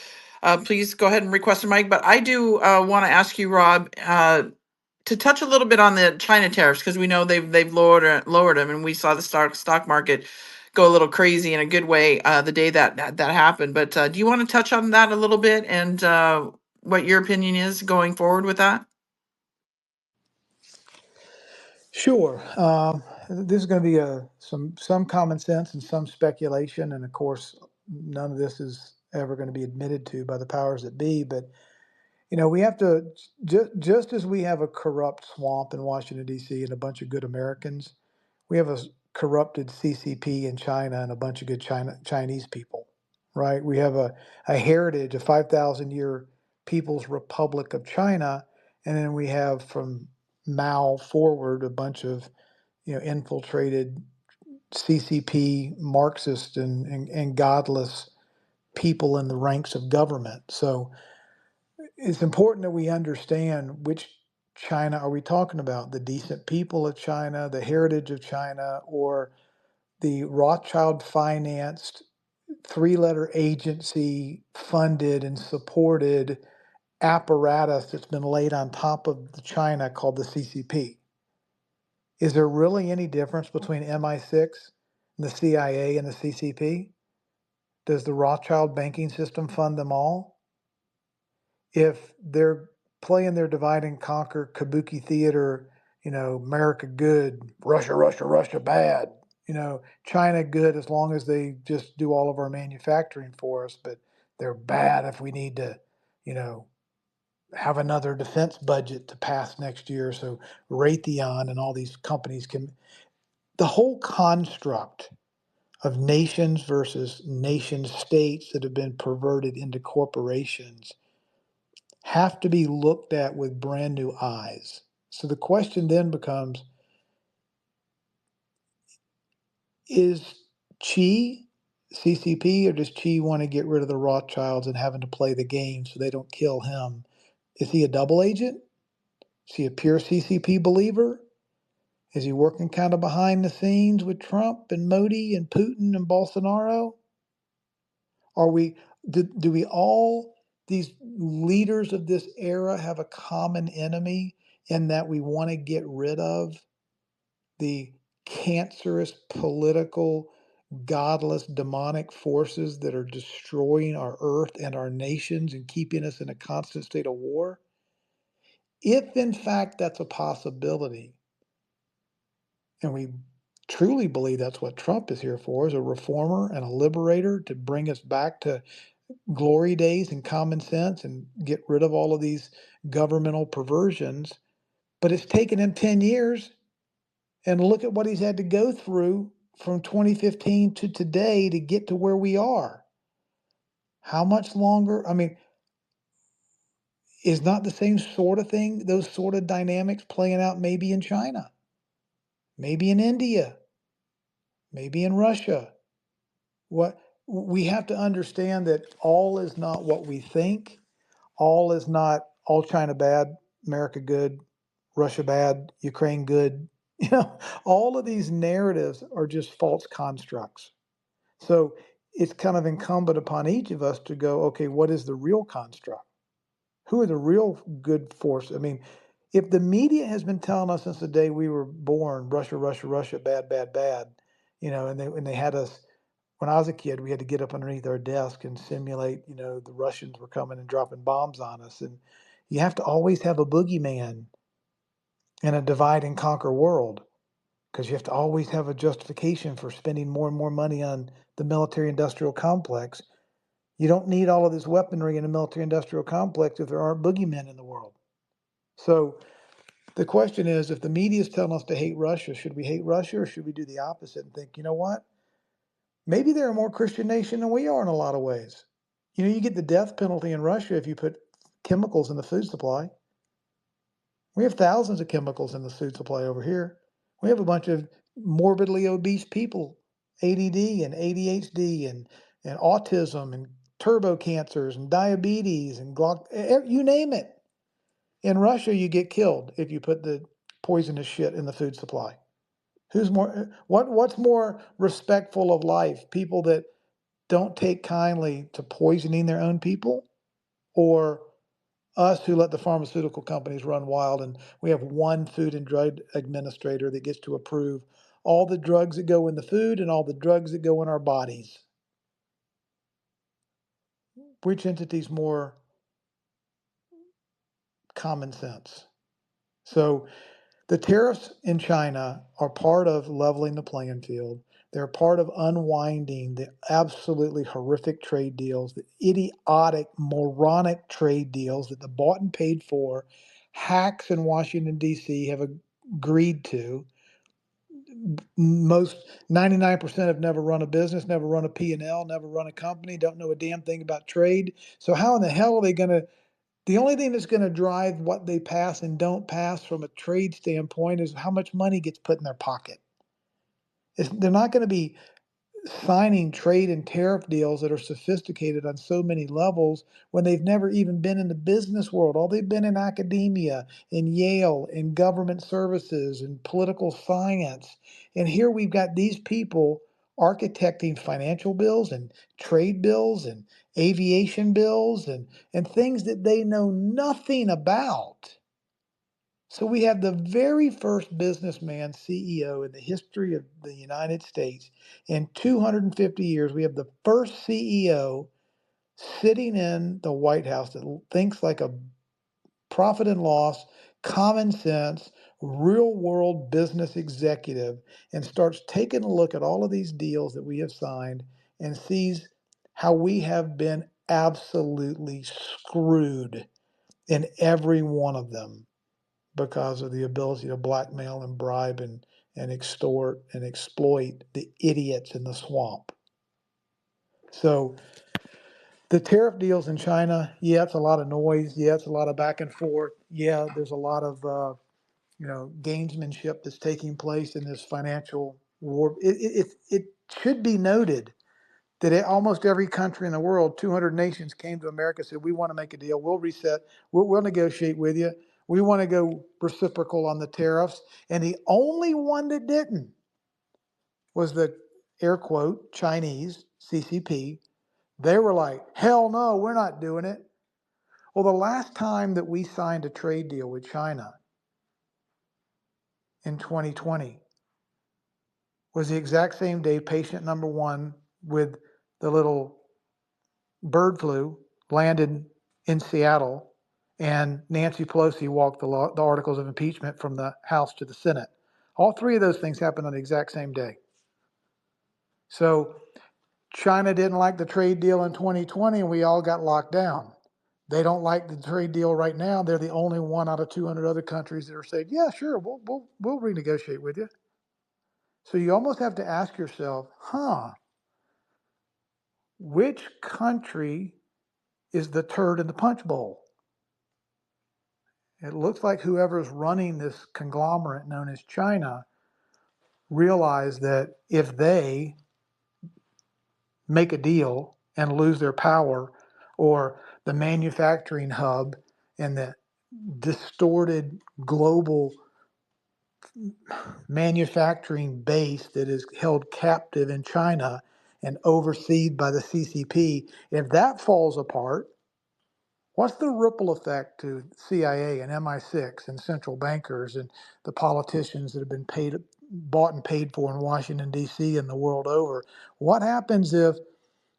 please go ahead and request a mic. But I do want to ask you, Rob, to touch a little bit on the China tariffs, because we know they've lowered them, and we saw the stock market go a little crazy in a good way the day that happened. But do you want to touch on that a little bit and what your opinion is going forward with that?
Sure. This is going to be some common sense and some speculation, and of course, none of this is ever going to be admitted to by the powers that be. But we have to just as we have a corrupt swamp in Washington D.C. and a bunch of good Americans, we have a corrupted CCP in China and a bunch of good Chinese people. right? We have a heritage, a 5,000 year People's Republic of China, and then we have from Mao forward a bunch of infiltrated CCP Marxist and godless people in the ranks of government. So it's important that we understand which China are we talking about, the decent people of China, the heritage of China, or the Rothschild financed three-letter agency funded and supported apparatus that's been laid on top of the China called the CCP. Is there really any difference between MI6 and the CIA and the CCP? Does the Rothschild banking system fund them all? If they're playing their divide and conquer kabuki theater, America good, Russia, Russia, Russia bad, China good as long as they just do all of our manufacturing for us, but they're bad if we need to, you know, have another defense budget to pass next year. So Raytheon and all these companies can, the whole construct of nations versus nation states that have been perverted into corporations have to be looked at with brand new eyes. So the question then becomes, is Chi CCP, or does Chi want to get rid of the Rothschilds and having to play the game so they don't kill him? Is he a double agent? Is he a pure CCP believer? Is he working kind of behind the scenes with Trump and Modi and Putin and Bolsonaro? Are we do we all, these leaders of this era, have a common enemy in that we want to get rid of the cancerous political, godless, demonic forces that are destroying our earth and our nations and keeping us in a constant state of war? If in fact that's a possibility, and we truly believe that's what Trump is here for, as a reformer and a liberator to bring us back to glory days and common sense and get rid of all of these governmental perversions. But it's taken him 10 years, and look at what he's had to go through from 2015 to today to get to where we are. How much longer? I mean, is not the same sort of thing, those sort of dynamics playing out maybe in China, maybe in India, maybe in Russia? What we have to understand that all is not what we think. All is not all China bad, America good, Russia bad, Ukraine good. All of these narratives are just false constructs. So it's kind of incumbent upon each of us to go, okay, what is the real construct? Who are the real good forces? I mean, if the media has been telling us since the day we were born, Russia, Russia, Russia, bad, bad, bad, and they had us, when I was a kid, we had to get up underneath our desk and simulate, the Russians were coming and dropping bombs on us. And you have to always have a boogeyman in a divide and conquer world, because you have to always have a justification for spending more and more money on the military industrial complex. You don't need all of this weaponry in a military industrial complex if there aren't boogeymen in the world. So the question is, if the media is telling us to hate Russia, should we hate Russia, or should we do the opposite and think, you know what? Maybe they're a more Christian nation than we are in a lot of ways. You get the death penalty in Russia if you put chemicals in the food supply. We have thousands of chemicals in the food supply over here. We have a bunch of morbidly obese people, ADD and ADHD and autism and turbo cancers and diabetes and you name it. In Russia, you get killed if you put the poisonous shit in the food supply. What's more respectful of life? People that don't take kindly to poisoning their own people, or us who let the pharmaceutical companies run wild and we have one food and drug administrator that gets to approve all the drugs that go in the food and all the drugs that go in our bodies? Which entity's more common sense? So the tariffs in China are part of leveling the playing field. They're part of unwinding the absolutely horrific trade deals, the idiotic, moronic trade deals that the bought and paid for hacks in Washington, D.C. have agreed to. most 99% have never run a business, never run a P&L, never run a company, don't know a damn thing about trade. So how in the hell are they going to, the only thing that's going to drive what they pass and don't pass from a trade standpoint is how much money gets put in their pocket. They're not going to be signing trade and tariff deals that are sophisticated on so many levels when they've never even been in the business world. All they've been in academia, in Yale, in government services, in political science. And here we've got these people architecting financial bills and trade bills and aviation bills and things that they know nothing about. So we have the very first businessman CEO in the history of the United States. In 250 years, we have the first CEO sitting in the White House that thinks like a profit and loss, common sense, real world business executive and starts taking a look at all of these deals that we have signed and sees how we have been absolutely screwed in every one of them because of the ability to blackmail and bribe and extort and exploit the idiots in the swamp. So the tariff deals in China, yeah, it's a lot of noise. Yeah, it's a lot of back and forth. Yeah, there's a lot of gamesmanship that's taking place in this financial war. It should be noted that almost every country in the world, 200 nations, came to America and said, we want to make a deal. We'll reset. We'll negotiate with you. We want to go reciprocal on the tariffs. And the only one that didn't was the air quote Chinese, CCP. They were like, hell no, we're not doing it. Well, the last time that we signed a trade deal with China in 2020 was the exact same day patient number one with the little bird flu landed in Seattle, and Nancy Pelosi walked the articles of impeachment from the House to the Senate. All three of those things happened on the exact same day. So China didn't like the trade deal in 2020, and we all got locked down. They don't like the trade deal right now. They're the only one out of 200 other countries that are saying, "Yeah, sure, we'll renegotiate with you." So you almost have to ask yourself, which country is the turd in the punch bowl? It looks like whoever's running this conglomerate known as China realized that if they make a deal and lose their power, or the manufacturing hub and the distorted global manufacturing base that is held captive in China and overseen by the CCP, if that falls apart, what's the ripple effect to CIA and MI6 and central bankers and the politicians that have been bought and paid for in Washington, D.C. and the world over? What happens if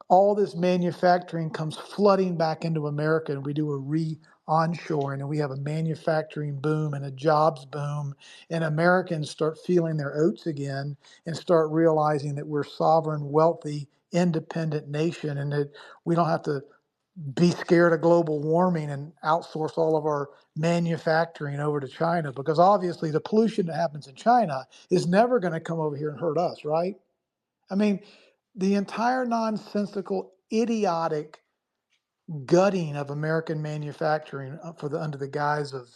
all this manufacturing comes flooding back into America and we do a onshoring and we have a manufacturing boom and a jobs boom and Americans start feeling their oats again and start realizing that we're sovereign, wealthy, independent nation and that we don't have to be scared of global warming and outsource all of our manufacturing over to China, because obviously the pollution that happens in China is never going to come over here and hurt us, right? I mean, the entire nonsensical, idiotic gutting of American manufacturing under the guise of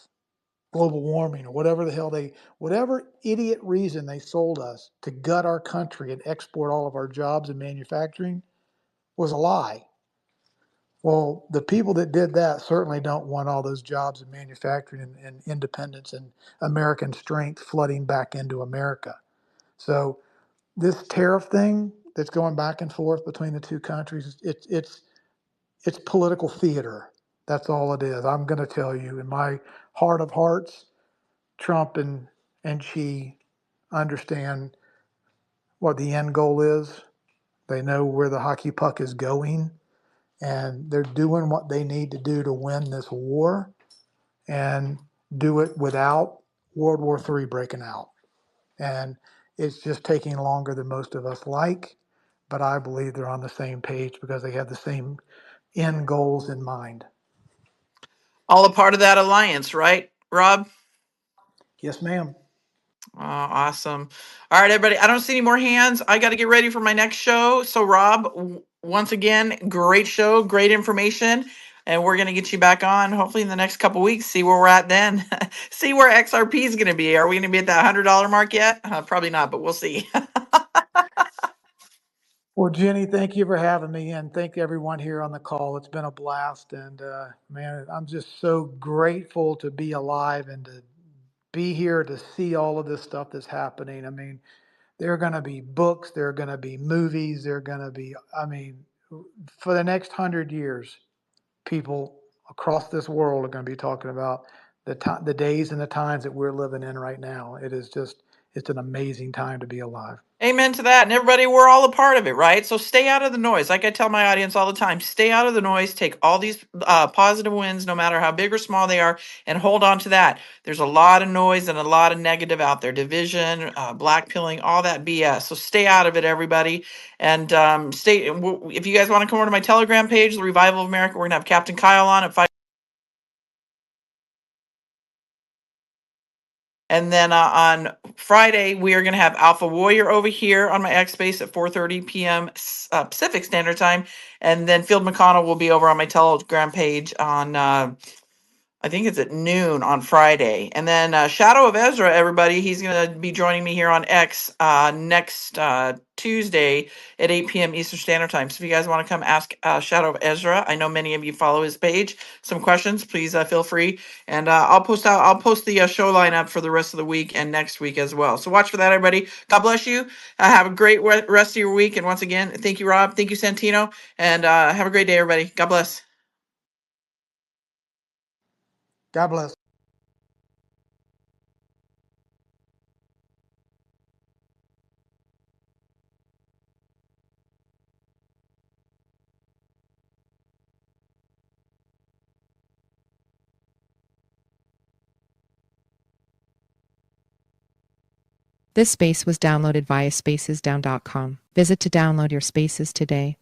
global warming or whatever idiot reason they sold us to gut our country and export all of our jobs and manufacturing was a lie. Well, the people that did that certainly don't want all those jobs in manufacturing and independence and American strength flooding back into America. So this tariff thing that's going back and forth between the two countries, it's political theater. That's all it is. I'm going to tell you, in my heart of hearts, Trump and Xi understand what the end goal is. They know where the hockey puck is going, and they're doing what they need to do to win this war and do it without World War III breaking out. And it's just taking longer than most of us like, but I believe they're on the same page because they have the same end goals in mind.
All a part of that alliance, right, Rob?
Yes, ma'am.
Awesome. All right, everybody. I don't see any more hands. I got to get ready for my next show. So, Rob, once again, great show, great information. And we're going to get you back on hopefully in the next couple weeks, see where we're at then. See where XRP is going to be. Are we going to be at that $100 mark yet? Probably not, but we'll see.
Well, Jenny, thank you for having me, and thank everyone here on the call. It's been a blast, and man, I'm just so grateful to be alive and to be here to see all of this stuff that's happening. I mean, there are going to be books, there are going to be movies, there are going to be, I mean, for the next 100 years, people across this world are going to be talking about the days and the times that we're living in right now. It is just, it's an amazing time to be alive.
Amen to that. And everybody, we're all a part of it, right? So stay out of the noise. Like I tell my audience all the time, stay out of the noise. Take all these positive wins, no matter how big or small they are, and hold on to that. There's a lot of noise and a lot of negative out there, division, black pilling, all that BS. So stay out of it, everybody. And if you guys want to come over to my Telegram page, the Revival of America, we're going to have Captain Kyle on at 5. And then on Friday, we are going to have Alpha Warrior over here on my X Space at 4:30 p.m. Pacific Standard Time. And then Field McConnell will be over on my Telegram page on I think it's at noon on Friday. And then Shadow of Ezra, everybody, he's going to be joining me here on X next Tuesday at 8 p.m. Eastern Standard Time. So if you guys want to come ask Shadow of Ezra, I know many of you follow his page. Some questions, please feel free. And I'll post the show lineup for the rest of the week and next week as well. So watch for that, everybody. God bless you. Have a great rest of your week. And once again, thank you, Rob. Thank you, Santino. And have a great day, everybody. God bless.
God bless.
This space was downloaded via spacesdown.com. Visit to download your spaces today.